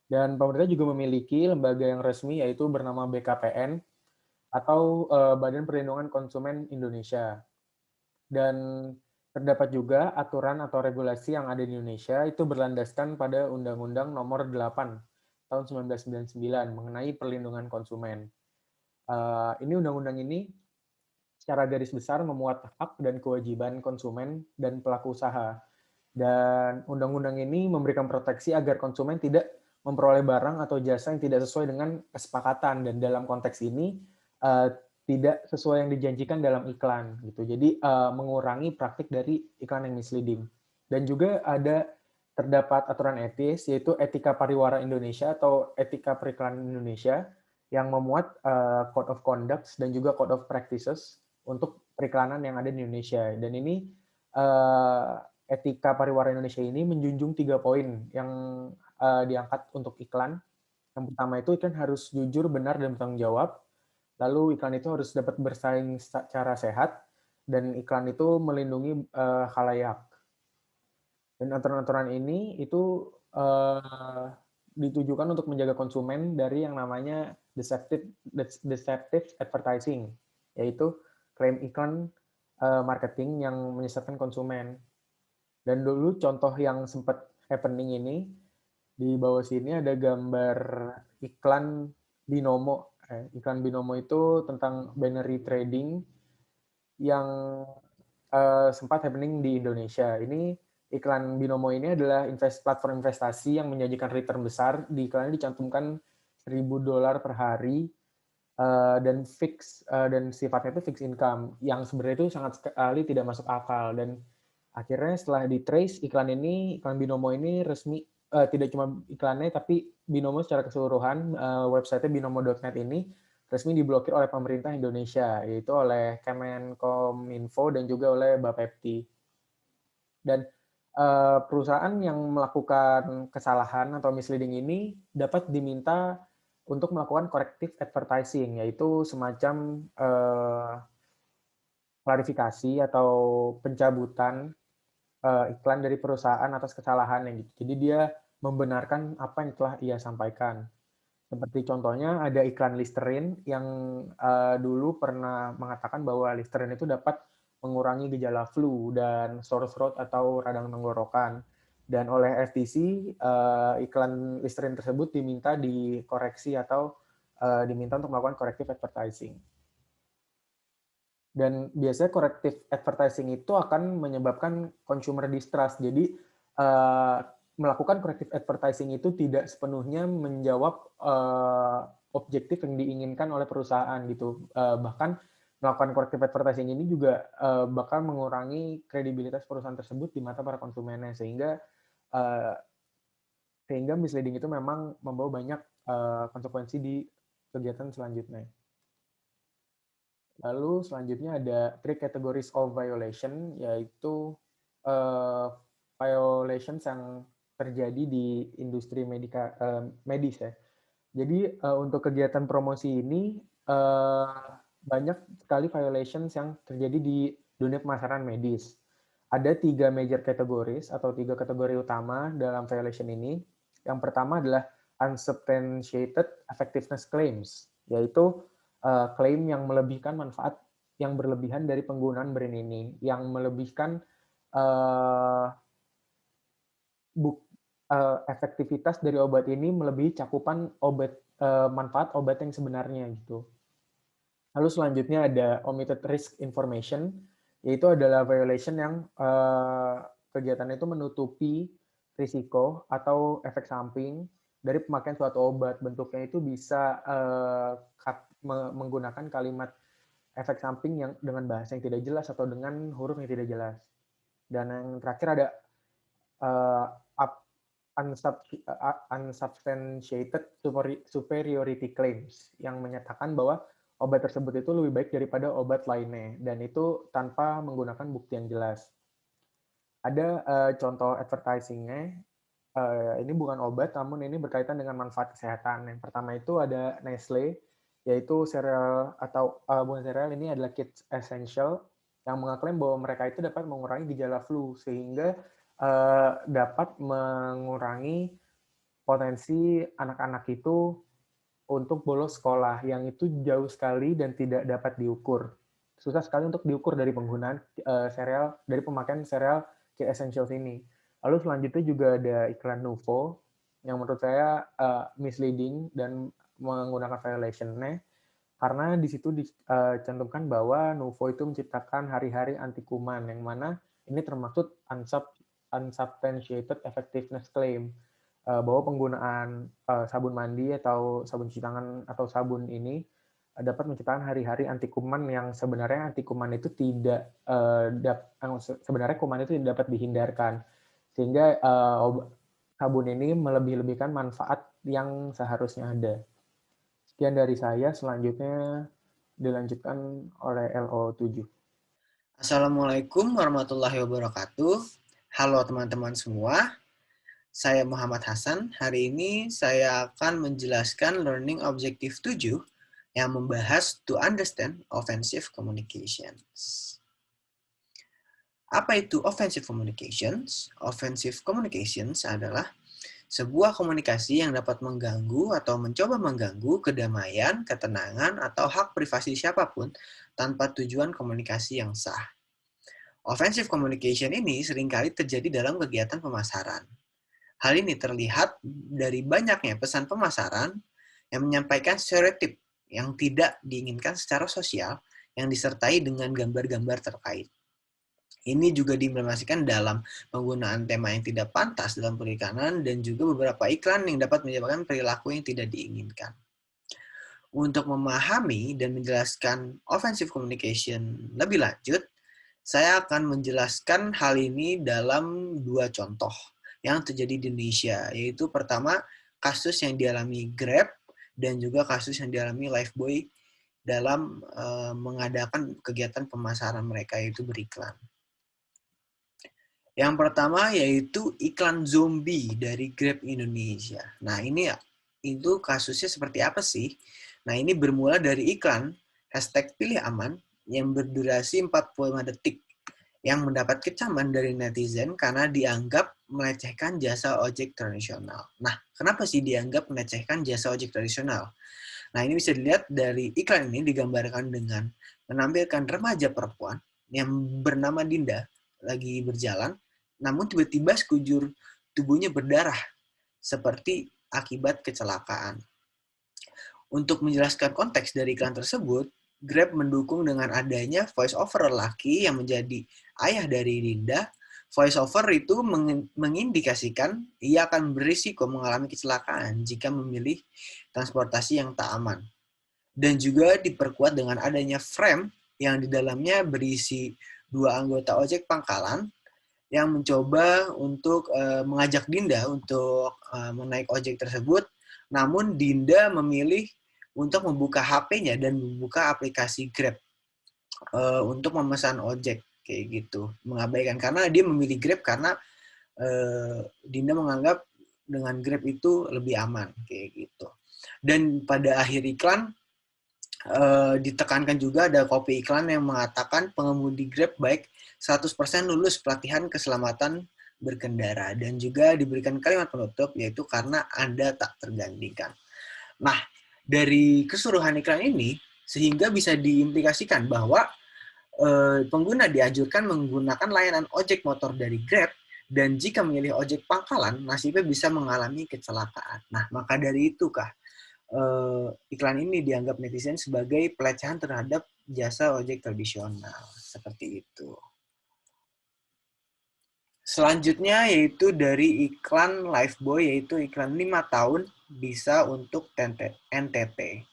S4: Dan pemerintah juga memiliki lembaga yang resmi, yaitu bernama BKPN, atau Badan Perlindungan Konsumen Indonesia. Dan terdapat juga aturan atau regulasi yang ada di Indonesia itu berlandaskan pada Undang-Undang Nomor 8 tahun 1999 mengenai perlindungan konsumen. Ini undang-undang ini secara garis besar memuat hak dan kewajiban konsumen dan pelaku usaha. Dan undang-undang ini memberikan proteksi agar konsumen tidak memperoleh barang atau jasa yang tidak sesuai dengan kesepakatan, dan dalam konteks ini tidak sesuai yang dijanjikan dalam iklan gitu. Jadi mengurangi praktik dari iklan yang misleading. Dan juga terdapat aturan etis, yaitu Etika Pariwara Indonesia atau Etika Periklanan Indonesia, yang memuat Code of Conduct dan juga Code of Practices untuk periklanan yang ada di Indonesia. Dan ini Etika Pariwara Indonesia ini menjunjung 3 poin yang diangkat untuk iklan. Yang pertama itu iklan harus jujur, benar, dan bertanggung jawab. Lalu iklan itu harus dapat bersaing secara sehat, dan iklan itu melindungi khalayak. Dan aturan-aturan ini itu ditujukan untuk menjaga konsumen dari yang namanya deceptive advertising, yaitu klaim iklan marketing yang menyesatkan konsumen. Dan dulu contoh yang sempat happening ini, di bawah sini ada gambar iklan Binomo. Iklan Binomo itu tentang binary trading yang sempat happening di Indonesia. Ini iklan Binomo ini adalah platform investasi yang menjanjikan return besar. Di iklannya dicantumkan $1.000 per hari dan dan sifatnya itu fixed income, yang sebenarnya itu sangat sekali tidak masuk akal. Dan akhirnya setelah di-trace iklan Binomo ini resmi, tidak cuma iklannya, tapi Binomo secara keseluruhan, website binomo.net ini resmi diblokir oleh pemerintah Indonesia, yaitu oleh Kemenkominfo dan juga oleh Bapepti. Dan perusahaan yang melakukan kesalahan atau misleading ini dapat diminta untuk melakukan corrective advertising, yaitu semacam klarifikasi atau pencabutan iklan dari perusahaan atas kesalahan yang gitu. Jadi dia membenarkan apa yang telah ia sampaikan. Seperti contohnya ada iklan Listerine yang dulu pernah mengatakan bahwa Listerine itu dapat mengurangi gejala flu dan sore throat atau radang tenggorokan. Dan oleh FTC, iklan Listerine tersebut diminta dikoreksi atau diminta untuk melakukan corrective advertising. Dan biasanya corrective advertising itu akan menyebabkan consumer distrust. Jadi melakukan corrective advertising itu tidak sepenuhnya menjawab objektif yang diinginkan oleh perusahaan gitu. Bahkan melakukan corrective advertising ini juga bakal mengurangi kredibilitas perusahaan tersebut di mata para konsumennya, sehingga misleading itu memang membawa banyak konsekuensi di kegiatan selanjutnya. Lalu selanjutnya ada 3 categories of violation, yaitu violations yang terjadi di industri medis ya. Jadi untuk kegiatan promosi ini banyak sekali violations yang terjadi di dunia pemasaran medis. Ada 3 major categories atau 3 kategori utama dalam violation ini. Yang pertama adalah unsubstantiated effectiveness claims, yaitu klaim yang melebihkan manfaat yang berlebihan dari penggunaan brand ini, yang melebihkan efektivitas dari obat ini melebihi cakupan manfaat obat yang sebenarnya gitu. Lalu selanjutnya ada omitted risk information, yaitu adalah violation yang kegiatan itu menutupi risiko atau efek samping dari pemakaian suatu obat. Bentuknya itu bisa menggunakan kalimat efek samping yang dengan bahasa yang tidak jelas atau dengan huruf yang tidak jelas. Dan yang terakhir ada unsubstantiated superiority claims yang menyatakan bahwa obat tersebut itu lebih baik daripada obat lainnya, dan itu tanpa menggunakan bukti yang jelas. Ada contoh advertising-nya, ini bukan obat, namun ini berkaitan dengan manfaat kesehatan. Yang pertama itu ada Nestle, yaitu sereal atau bukan sereal, ini adalah Kids Essential, yang mengaklaim bahwa mereka itu dapat mengurangi gejala flu, sehingga dapat mengurangi potensi anak-anak itu untuk bolos sekolah, yang itu jauh sekali dan tidak dapat diukur. Susah sekali untuk diukur dari penggunaan sereal, dari pemakaian sereal Kids Essentials ini. Lalu selanjutnya juga ada iklan Nuvo, yang menurut saya misleading dan menggunakan violation-nya, karena di situ dicantumkan bahwa Nuvo itu menciptakan hari-hari anti kuman, yang mana ini termasuk unsubstantiated effectiveness claim, bahwa penggunaan sabun mandi atau sabun cuci tangan atau sabun ini dapat menciptakan hari-hari anti kuman, yang sebenarnya anti kuman itu tidak sebenarnya kuman itu tidak dapat dihindarkan, sehingga sabun ini melebih-lebihkan manfaat yang seharusnya ada. Sekian dari saya, selanjutnya dilanjutkan oleh LO7.
S5: Assalamualaikum warahmatullahi wabarakatuh. Halo teman-teman semua. Saya Muhammad Hasan. Hari ini saya akan menjelaskan Learning Objective 7 yang membahas to understand offensive communications. Apa itu offensive communications? Offensive communications adalah sebuah komunikasi yang dapat mengganggu atau mencoba mengganggu kedamaian, ketenangan, atau hak privasi siapapun tanpa tujuan komunikasi yang sah. Offensive communication ini seringkali terjadi dalam kegiatan pemasaran. Hal ini terlihat dari banyaknya pesan pemasaran yang menyampaikan stereotip yang tidak diinginkan secara sosial yang disertai dengan gambar-gambar terkait. Ini juga diimplementasikan dalam penggunaan tema yang tidak pantas dalam periklanan dan juga beberapa iklan yang dapat menyebabkan perilaku yang tidak diinginkan. Untuk memahami dan menjelaskan offensive communication lebih lanjut, saya akan menjelaskan hal ini dalam dua contoh yang terjadi di Indonesia, yaitu pertama kasus yang dialami Grab dan juga kasus yang dialami Lifebuoy dalam mengadakan kegiatan pemasaran mereka, yaitu beriklan. Yang pertama yaitu iklan zombie dari Grab Indonesia. Nah ini itu kasusnya seperti apa sih? Nah ini bermula dari iklan #pilih aman yang berdurasi 45 detik yang mendapat kecaman dari netizen karena dianggap melecehkan jasa ojek tradisional. Nah, kenapa sih dianggap melecehkan jasa ojek tradisional? Nah, ini bisa dilihat dari iklan ini digambarkan dengan menampilkan remaja perempuan yang bernama Dinda lagi berjalan, namun tiba-tiba sekujur tubuhnya berdarah seperti akibat kecelakaan. Untuk menjelaskan konteks dari iklan tersebut, Grab mendukung dengan adanya voice over lelaki yang menjadi ayah dari Dinda. Voice over itu mengindikasikan ia akan berisiko mengalami kecelakaan jika memilih transportasi yang tak aman. Dan juga diperkuat dengan adanya frame yang di dalamnya berisi dua anggota ojek pangkalan yang mencoba untuk mengajak Dinda untuk menaik ojek tersebut. Namun Dinda memilih untuk membuka HP-nya dan membuka aplikasi Grab untuk memesan ojek kayak gitu, mengabaikan karena dia memilih Grab karena Dinda menganggap dengan Grab itu lebih aman kayak gitu. Dan pada akhir iklan ditekankan juga ada copy iklan yang mengatakan pengemudi Grab baik 100% lulus pelatihan keselamatan berkendara. Dan juga diberikan kalimat penutup, yaitu karena Anda tak tergantikan. Nah, dari keseluruhan iklan ini, sehingga bisa diimplikasikan bahwa pengguna dianjurkan menggunakan layanan ojek motor dari Grab, dan jika memilih ojek pangkalan, nasibnya bisa mengalami kecelakaan. Nah, maka dari itu iklan ini dianggap netizen sebagai pelecehan terhadap jasa ojek tradisional. Seperti itu. Selanjutnya yaitu dari iklan Lifebuoy, yaitu iklan 5 tahun bisa untuk NTT.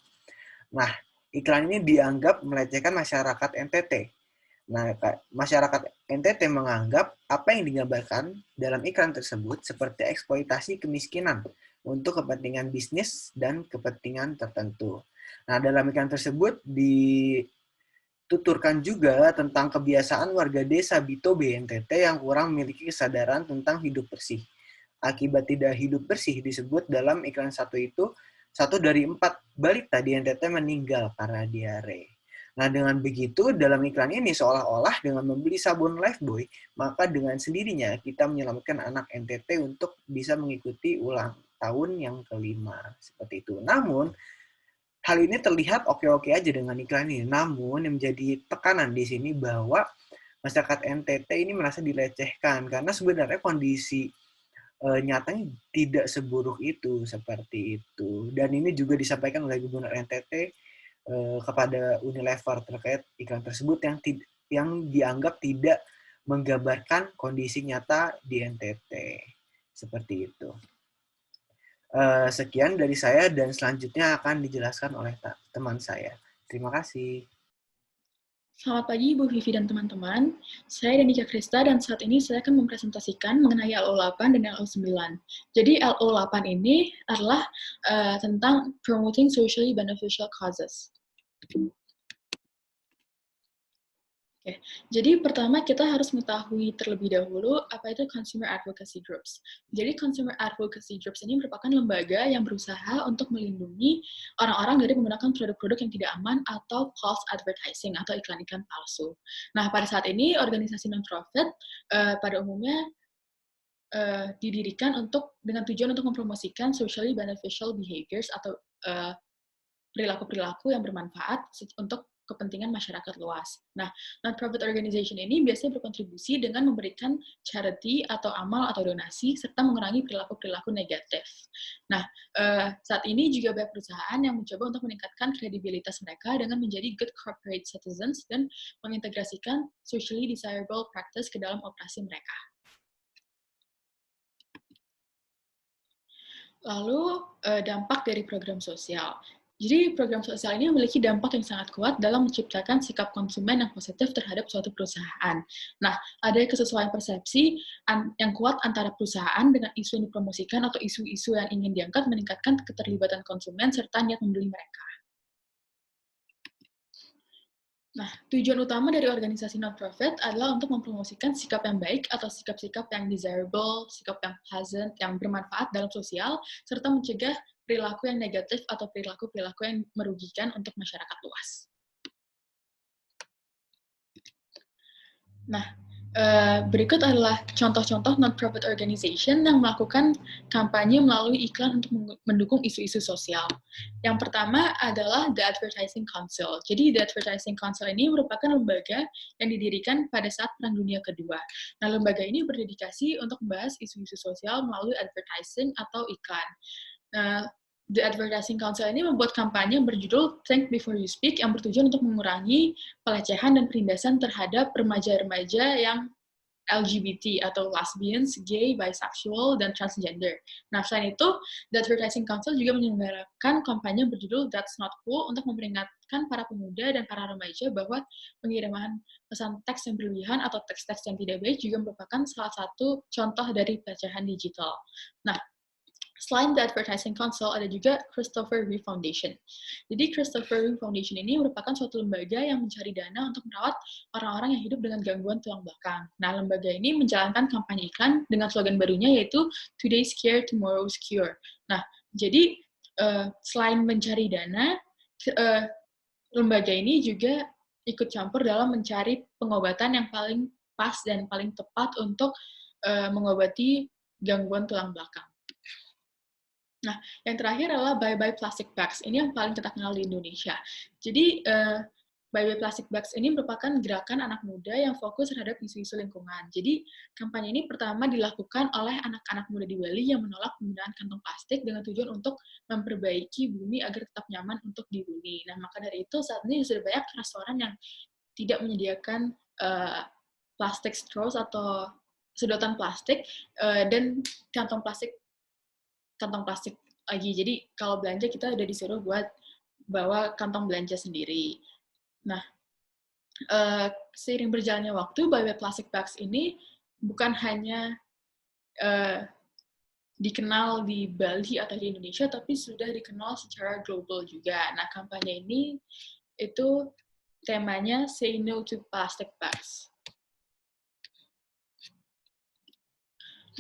S5: Nah, iklan ini dianggap melecehkan masyarakat NTT. Nah, masyarakat NTT menganggap apa yang digambarkan dalam iklan tersebut seperti eksploitasi kemiskinan untuk kepentingan bisnis dan kepentingan tertentu. Nah, dalam iklan tersebut dituturkan juga tentang kebiasaan warga desa Bitobe NTT yang kurang memiliki kesadaran tentang hidup bersih. Akibat tidak hidup bersih disebut dalam iklan satu itu, 1 dari 4 balita di NTT meninggal karena diare. Nah, dengan begitu, dalam iklan ini seolah-olah dengan membeli sabun Lifebuoy, maka dengan sendirinya kita menyelamatkan anak NTT untuk bisa mengikuti ulang tahun yang kelima. Seperti itu. Namun, hal ini terlihat oke-oke aja dengan iklan ini. Namun, yang menjadi tekanan di sini bahwa masyarakat NTT ini merasa dilecehkan karena sebenarnya kondisi nyatanya tidak seburuk itu, seperti itu. Dan ini juga disampaikan oleh Gubernur NTT kepada Unilever terkait iklan tersebut yang dianggap tidak menggambarkan kondisi nyata di NTT. Seperti itu. Sekian dari saya dan selanjutnya akan dijelaskan oleh teman saya. Terima kasih.
S6: Selamat pagi Ibu Vivi dan teman-teman. Saya Danica Krista dan saat ini saya akan mempresentasikan mengenai LO8 dan LO9. Jadi LO8 ini adalah tentang promoting socially beneficial causes. Oke, jadi pertama kita harus mengetahui terlebih dahulu apa itu consumer advocacy groups. Jadi consumer advocacy groups ini merupakan lembaga yang berusaha untuk melindungi orang-orang dari menggunakan produk-produk yang tidak aman atau false advertising atau iklan-iklan palsu. Nah, pada saat ini organisasi non-profit pada umumnya didirikan dengan tujuan untuk mempromosikan socially beneficial behaviors atau perilaku-perilaku yang bermanfaat untuk kepentingan masyarakat luas. Nah, non-profit organization ini biasanya berkontribusi dengan memberikan charity atau amal atau donasi, serta mengurangi perilaku-perilaku negatif. Nah, saat ini juga banyak perusahaan yang mencoba untuk meningkatkan kredibilitas mereka dengan menjadi good corporate citizens dan mengintegrasikan socially desirable practice ke dalam operasi mereka. Lalu, dampak dari program sosial. Jadi program sosial ini memiliki dampak yang sangat kuat dalam menciptakan sikap konsumen yang positif terhadap suatu perusahaan. Nah, ada kesesuaian persepsi yang kuat antara perusahaan dengan isu yang dipromosikan atau isu-isu yang ingin diangkat meningkatkan keterlibatan konsumen serta niat membeli mereka. Nah, tujuan utama dari organisasi non-profit adalah untuk mempromosikan sikap yang baik atau sikap-sikap yang desirable, sikap yang pleasant, yang bermanfaat dalam sosial, serta mencegah perilaku yang negatif atau perilaku-perilaku yang merugikan untuk masyarakat luas. Nah, berikut adalah contoh-contoh non-profit organization yang melakukan kampanye melalui iklan untuk mendukung isu-isu sosial. Yang pertama adalah The Advertising Council. Jadi, The Advertising Council ini merupakan lembaga yang didirikan pada saat Perang Dunia Kedua. Nah, lembaga ini berdedikasi untuk membahas isu-isu sosial melalui advertising atau iklan. Nah, The Advertising Council ini membuat kampanye berjudul Think Before You Speak yang bertujuan untuk mengurangi pelecehan dan penindasan terhadap remaja-remaja yang LGBT atau lesbians, gay, bisexual, dan transgender. Nah, selain itu, The Advertising Council juga menyelenggarakan kampanye berjudul That's Not Cool untuk memperingatkan para pemuda dan para remaja bahwa pengiriman pesan teks yang berlebihan atau teks-teks yang tidak baik juga merupakan salah satu contoh dari pelecehan digital. Nah, selain The Advertising Council, ada juga Christopher Reeve Foundation. Jadi Christopher Reeve Foundation ini merupakan suatu lembaga yang mencari dana untuk merawat orang-orang yang hidup dengan gangguan tulang belakang. Nah, lembaga ini menjalankan kampanye iklan dengan slogan barunya yaitu Today's Care, Tomorrow's Cure. Nah, jadi selain mencari dana, lembaga ini juga ikut campur dalam mencari pengobatan yang paling pas dan paling tepat untuk mengobati gangguan tulang belakang. Nah, yang terakhir adalah Bye Bye Plastic Bags. Ini yang paling kita kenal di Indonesia. Jadi, Bye Bye Plastic Bags ini merupakan gerakan anak muda yang fokus terhadap isu-isu lingkungan. Jadi, kampanye ini pertama dilakukan oleh anak-anak muda di Bali yang menolak penggunaan kantong plastik dengan tujuan untuk memperbaiki bumi agar tetap nyaman untuk dihuni. Nah, maka dari itu saat ini sudah banyak restoran yang tidak menyediakan plastic straws atau sedotan plastik dan kantong plastik lagi. Jadi kalau belanja kita udah disuruh buat bawa kantong belanja sendiri. Nah, seiring berjalannya waktu, Bye Bye Plastic Bags ini bukan hanya dikenal di Bali atau di Indonesia, tapi sudah dikenal secara global juga. Nah, kampanye ini itu temanya Say No to Plastic Bags.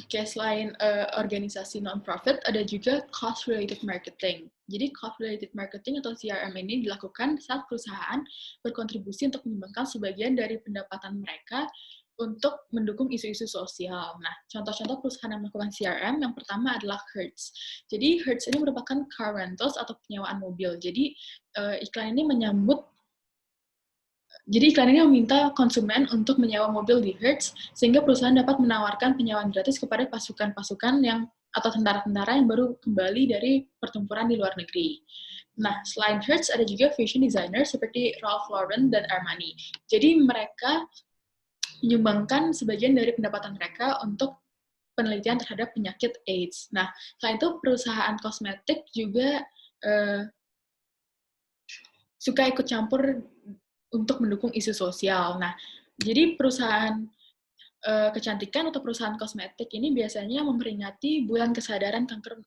S6: Oke, selain organisasi non-profit, ada juga cost-related marketing. Jadi, cost-related marketing atau CRM ini dilakukan saat perusahaan berkontribusi untuk menyumbangkan sebagian dari pendapatan mereka untuk mendukung isu-isu sosial. Nah, contoh-contoh perusahaan yang melakukan CRM, yang pertama adalah Hertz. Jadi, Hertz ini merupakan car rentals atau penyewaan mobil. Jadi, iklan ini meminta konsumen untuk menyewa mobil di Hertz, sehingga perusahaan dapat menawarkan penyewaan gratis kepada pasukan-pasukan atau tentara-tentara yang baru kembali dari pertempuran di luar negeri. Nah, selain Hertz, ada juga fashion designer seperti Ralph Lauren dan Armani. Jadi, mereka menyumbangkan sebagian dari pendapatan mereka untuk penelitian terhadap penyakit AIDS. Nah, selain itu, perusahaan kosmetik juga suka ikut campur untuk mendukung isu sosial. Nah, jadi perusahaan kecantikan atau perusahaan kosmetik ini biasanya memperingati bulan kesadaran kanker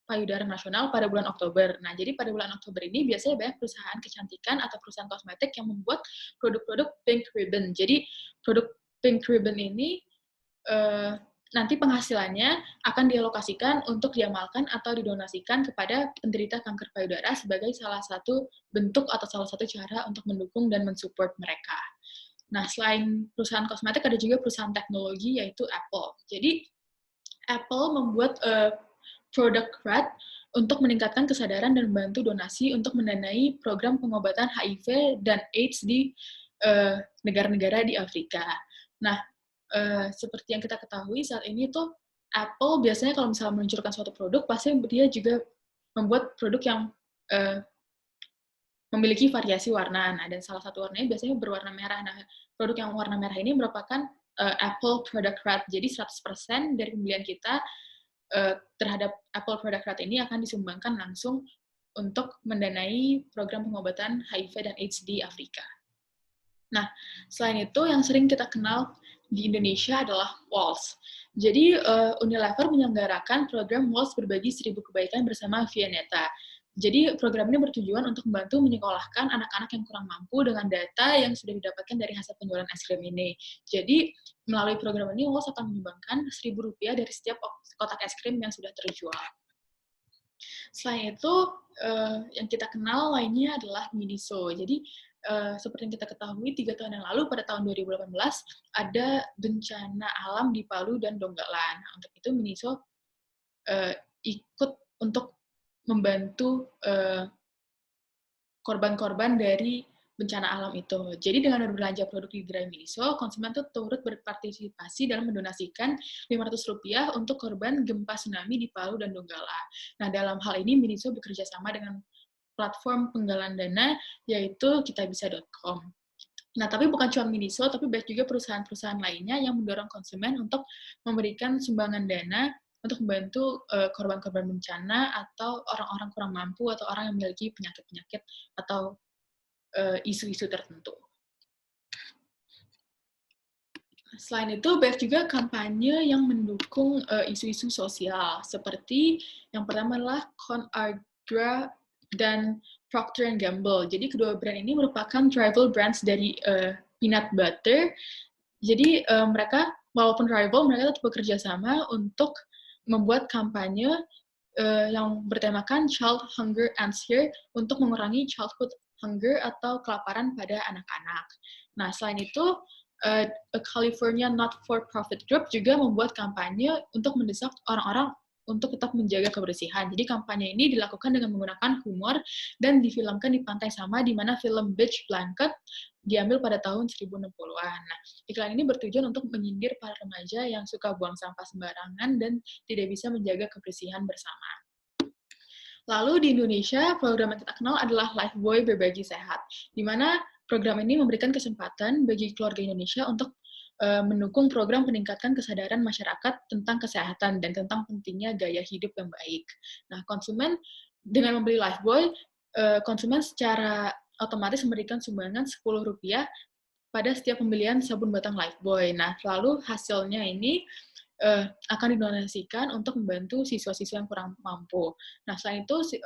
S6: payudara nasional pada bulan Oktober. Nah, jadi pada bulan Oktober ini biasanya banyak perusahaan kecantikan atau perusahaan kosmetik yang membuat produk-produk pink ribbon. Jadi, produk pink ribbon ini nanti penghasilannya akan dialokasikan untuk diamalkan atau didonasikan kepada penderita kanker payudara sebagai salah satu bentuk atau salah satu cara untuk mendukung dan mensupport mereka. Nah, selain perusahaan kosmetik, ada juga perusahaan teknologi, yaitu Apple. Jadi, Apple membuat product red untuk meningkatkan kesadaran dan membantu donasi untuk mendanai program pengobatan HIV dan AIDS di negara-negara di Afrika. Nah, seperti yang kita ketahui saat ini tuh Apple biasanya kalau misalnya meluncurkan suatu produk, pasti dia juga membuat produk yang memiliki variasi warna. Nah, dan salah satu warnanya biasanya berwarna merah. Nah, produk yang warna merah ini merupakan Apple Product Red. Jadi 100% dari pembelian kita terhadap Apple Product Red ini akan disumbangkan langsung untuk mendanai program pengobatan HIV dan AIDS di Afrika. Nah, selain itu yang sering kita kenal di Indonesia adalah WALS. Jadi, Unilever menyelenggarakan program WALS Berbagi 1000 Kebaikan bersama Vianeta. Jadi, program ini bertujuan untuk membantu menyekolahkan anak-anak yang kurang mampu dengan data yang sudah didapatkan dari hasil penjualan es krim ini. Jadi, melalui program ini, WALS akan menyumbangkan Rp1.000 dari setiap kotak es krim yang sudah terjual. Selain itu, yang kita kenal lainnya adalah Miniso. Jadi, seperti yang kita ketahui, 3 tahun yang lalu, pada tahun 2018, ada bencana alam di Palu dan Donggala. Nah, untuk itu, Miniso ikut untuk membantu korban-korban dari bencana alam itu. Jadi, dengan berbelanja produk di gerai Miniso, konsumen itu turut berpartisipasi dalam mendonasikan Rp500 untuk korban gempa tsunami di Palu dan Donggala. Nah, dalam hal ini, Miniso bekerja sama dengan platform penggalan dana, yaitu kitabisa.com. Nah, tapi bukan cuma Miniso, tapi banyak juga perusahaan-perusahaan lainnya yang mendorong konsumen untuk memberikan sumbangan dana untuk membantu korban-korban bencana atau orang-orang kurang mampu atau orang yang memiliki penyakit-penyakit atau isu-isu tertentu. Selain itu, banyak juga kampanye yang mendukung isu-isu sosial, seperti yang pertama adalah Conagra dan Procter & Gamble. Jadi kedua brand ini merupakan rival brands dari peanut butter. Jadi mereka, walaupun rival, mereka tetap bekerja sama untuk membuat kampanye yang bertemakan Child Hunger Ends Here untuk mengurangi childhood hunger atau kelaparan pada anak-anak. Nah, selain itu, a California not-for-profit group juga membuat kampanye untuk mendesak orang-orang untuk tetap menjaga kebersihan. Jadi kampanye ini dilakukan dengan menggunakan humor dan difilmkan di pantai sama, di mana film Beach Blanket diambil pada tahun 1060-an. Nah, iklan ini bertujuan untuk menyindir para remaja yang suka buang sampah sembarangan dan tidak bisa menjaga kebersihan bersama. Lalu di Indonesia, program yang kita kenal adalah Lifebuoy Berbagi Sehat, di mana program ini memberikan kesempatan bagi keluarga Indonesia untuk mendukung program peningkatan kesadaran masyarakat tentang kesehatan dan tentang pentingnya gaya hidup yang baik. Nah, konsumen dengan membeli Lifebuoy, konsumen secara otomatis memberikan sumbangan Rp10 pada setiap pembelian sabun batang Lifebuoy. Nah, lalu hasilnya ini akan didonasikan untuk membantu siswa-siswa yang kurang mampu. Nah, selain itu,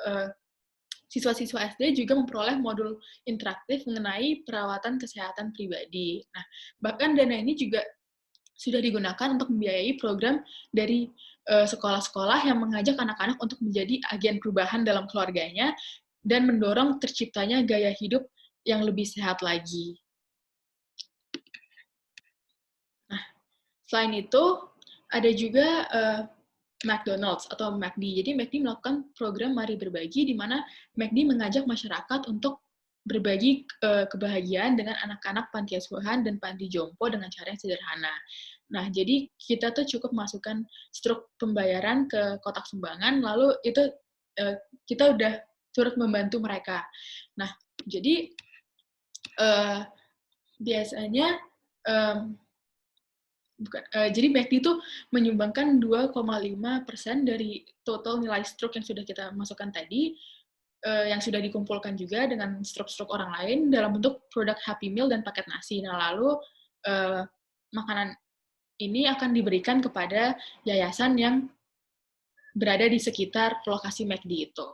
S6: siswa-siswa SD juga memperoleh modul interaktif mengenai perawatan kesehatan pribadi. Nah, bahkan dana ini juga sudah digunakan untuk membiayai program dari sekolah-sekolah yang mengajak anak-anak untuk menjadi agen perubahan dalam keluarganya dan mendorong terciptanya gaya hidup yang lebih sehat lagi. Nah, selain itu, ada juga McDonald's atau McD. Jadi McD melakukan program Mari Berbagi, di mana McD mengajak masyarakat untuk berbagi kebahagiaan dengan anak-anak panti asuhan dan panti jompo dengan cara yang sederhana. Nah, jadi kita tuh cukup masukkan struk pembayaran ke kotak sumbangan, lalu itu kita udah turut membantu mereka. Nah, jadi biasanya jadi McD itu menyumbangkan 2,5% dari total nilai struk yang sudah kita masukkan tadi, yang sudah dikumpulkan juga dengan struk-struk orang lain dalam bentuk produk Happy Meal dan paket nasi. Nah, lalu makanan ini akan diberikan kepada yayasan yang berada di sekitar lokasi McD itu.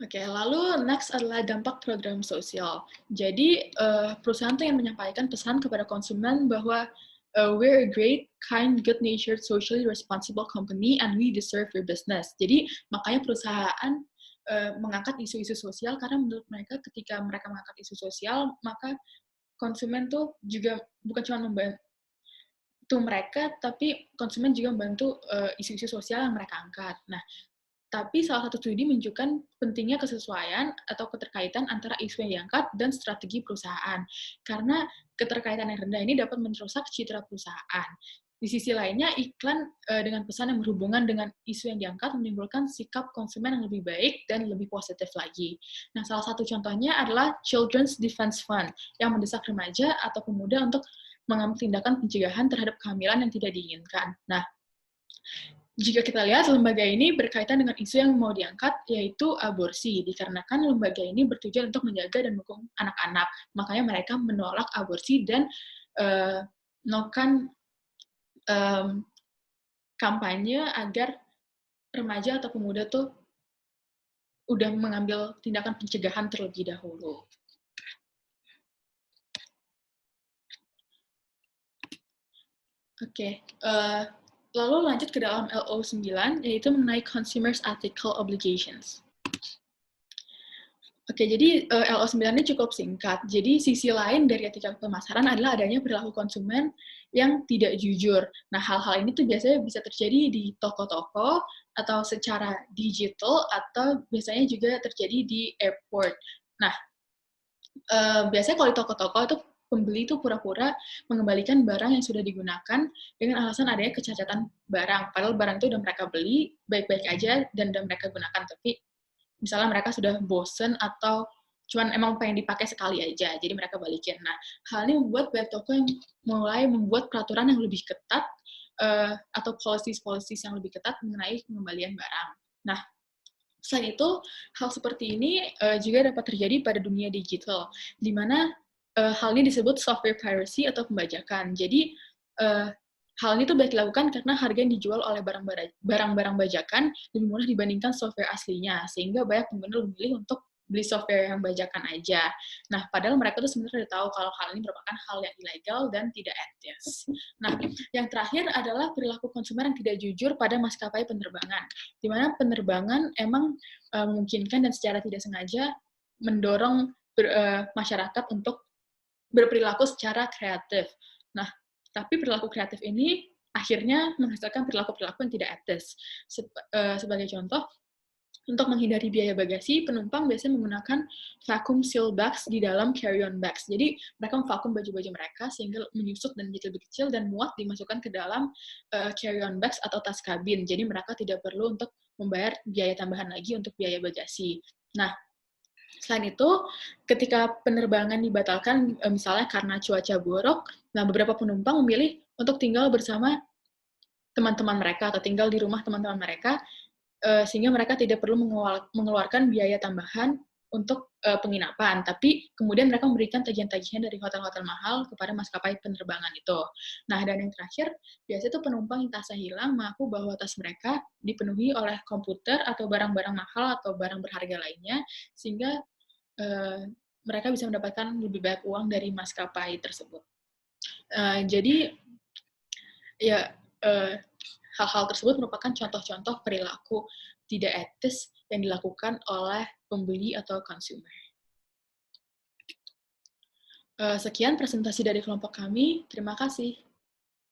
S6: Oke, lalu next adalah dampak program sosial. Jadi, perusahaan itu yang menyampaikan pesan kepada konsumen bahwa we're a great, kind, good-natured, socially responsible company, and we deserve your business. Jadi, makanya perusahaan mengangkat isu-isu sosial, karena menurut mereka ketika mereka mengangkat isu sosial, maka konsumen tuh juga bukan cuma membantu mereka, tapi konsumen juga membantu isu-isu sosial yang mereka angkat. Nah, tapi salah satu studi menunjukkan pentingnya kesesuaian atau keterkaitan antara isu yang diangkat dan strategi perusahaan. Karena keterkaitan yang rendah ini dapat merusak citra perusahaan. Di sisi lainnya, iklan dengan pesan yang berhubungan dengan isu yang diangkat menimbulkan sikap konsumen yang lebih baik dan lebih positif lagi. Nah, salah satu contohnya adalah Children's Defense Fund yang mendesak remaja atau pemuda untuk mengambil tindakan pencegahan terhadap kehamilan yang tidak diinginkan. Nah, jika kita lihat, lembaga ini berkaitan dengan isu yang mau diangkat, yaitu aborsi. Dikarenakan lembaga ini bertujuan untuk menjaga dan mendukung anak-anak. Makanya mereka menolak aborsi dan melakukan kampanye agar remaja atau pemuda tuh udah mengambil tindakan pencegahan terlebih dahulu. Oke, lalu lanjut ke dalam LO9, yaitu mengenai Consumers Ethical Obligations. Oke, jadi LO9 ini cukup singkat. Jadi sisi lain dari etika pemasaran adalah adanya perilaku konsumen yang tidak jujur. Nah, hal-hal ini tuh biasanya bisa terjadi di toko-toko, atau secara digital, atau biasanya juga terjadi di airport. Nah, biasanya kalau di toko-toko itu pembeli itu pura-pura mengembalikan barang yang sudah digunakan dengan alasan adanya kecacatan barang. Padahal barang itu udah mereka beli, baik-baik aja, dan udah mereka gunakan. Tapi misalnya mereka sudah bosen atau cuman emang pengen dipakai sekali aja, jadi mereka balikin. Nah, hal ini membuat banyak toko yang mulai membuat peraturan yang lebih ketat atau policies yang lebih ketat mengenai pengembalian barang. Nah, selain itu, hal seperti ini juga dapat terjadi pada dunia digital, di mana hal ini disebut software piracy atau pembajakan. Jadi, hal ini tuh baik dilakukan karena harga yang dijual oleh barang-barang bajakan lebih murah dibandingkan software aslinya, sehingga banyak pengguna lebih memilih untuk beli software yang bajakan aja. Nah, padahal mereka tuh sebenarnya udah tahu kalau hal ini merupakan hal yang ilegal dan tidak etis. Nah, yang terakhir adalah perilaku konsumen yang tidak jujur pada maskapai penerbangan, di mana penerbangan emang memungkinkan dan secara tidak sengaja mendorong masyarakat untuk berperilaku secara kreatif. Nah, tapi perilaku kreatif ini akhirnya menghasilkan perilaku-perilaku yang tidak etis. Sebagai contoh, untuk menghindari biaya bagasi, penumpang biasanya menggunakan vacuum seal bags di dalam carry-on bags. Jadi, mereka memvakum baju-baju mereka sehingga menyusut dan menjadi lebih kecil dan muat dimasukkan ke dalam carry-on bags atau tas kabin. Jadi, mereka tidak perlu untuk membayar biaya tambahan lagi untuk biaya bagasi. Nah, selain itu, ketika penerbangan dibatalkan, misalnya karena cuaca buruk, nah beberapa penumpang memilih untuk tinggal bersama teman-teman mereka atau tinggal di rumah teman-teman mereka, sehingga mereka tidak perlu mengeluarkan biaya tambahan untuk penginapan, tapi kemudian mereka memberikan tagihan-tagihan dari hotel-hotel mahal kepada maskapai penerbangan itu. Nah, dan yang terakhir, biasanya tuh penumpang yang tasnya hilang mengaku bahwa tas mereka dipenuhi oleh komputer atau barang-barang mahal atau barang berharga lainnya, sehingga mereka bisa mendapatkan lebih banyak uang dari maskapai tersebut. Jadi, ya hal-hal tersebut merupakan contoh-contoh perilaku tidak etis yang dilakukan oleh pembeli atau konsumer. Sekian presentasi dari kelompok kami. Terima kasih.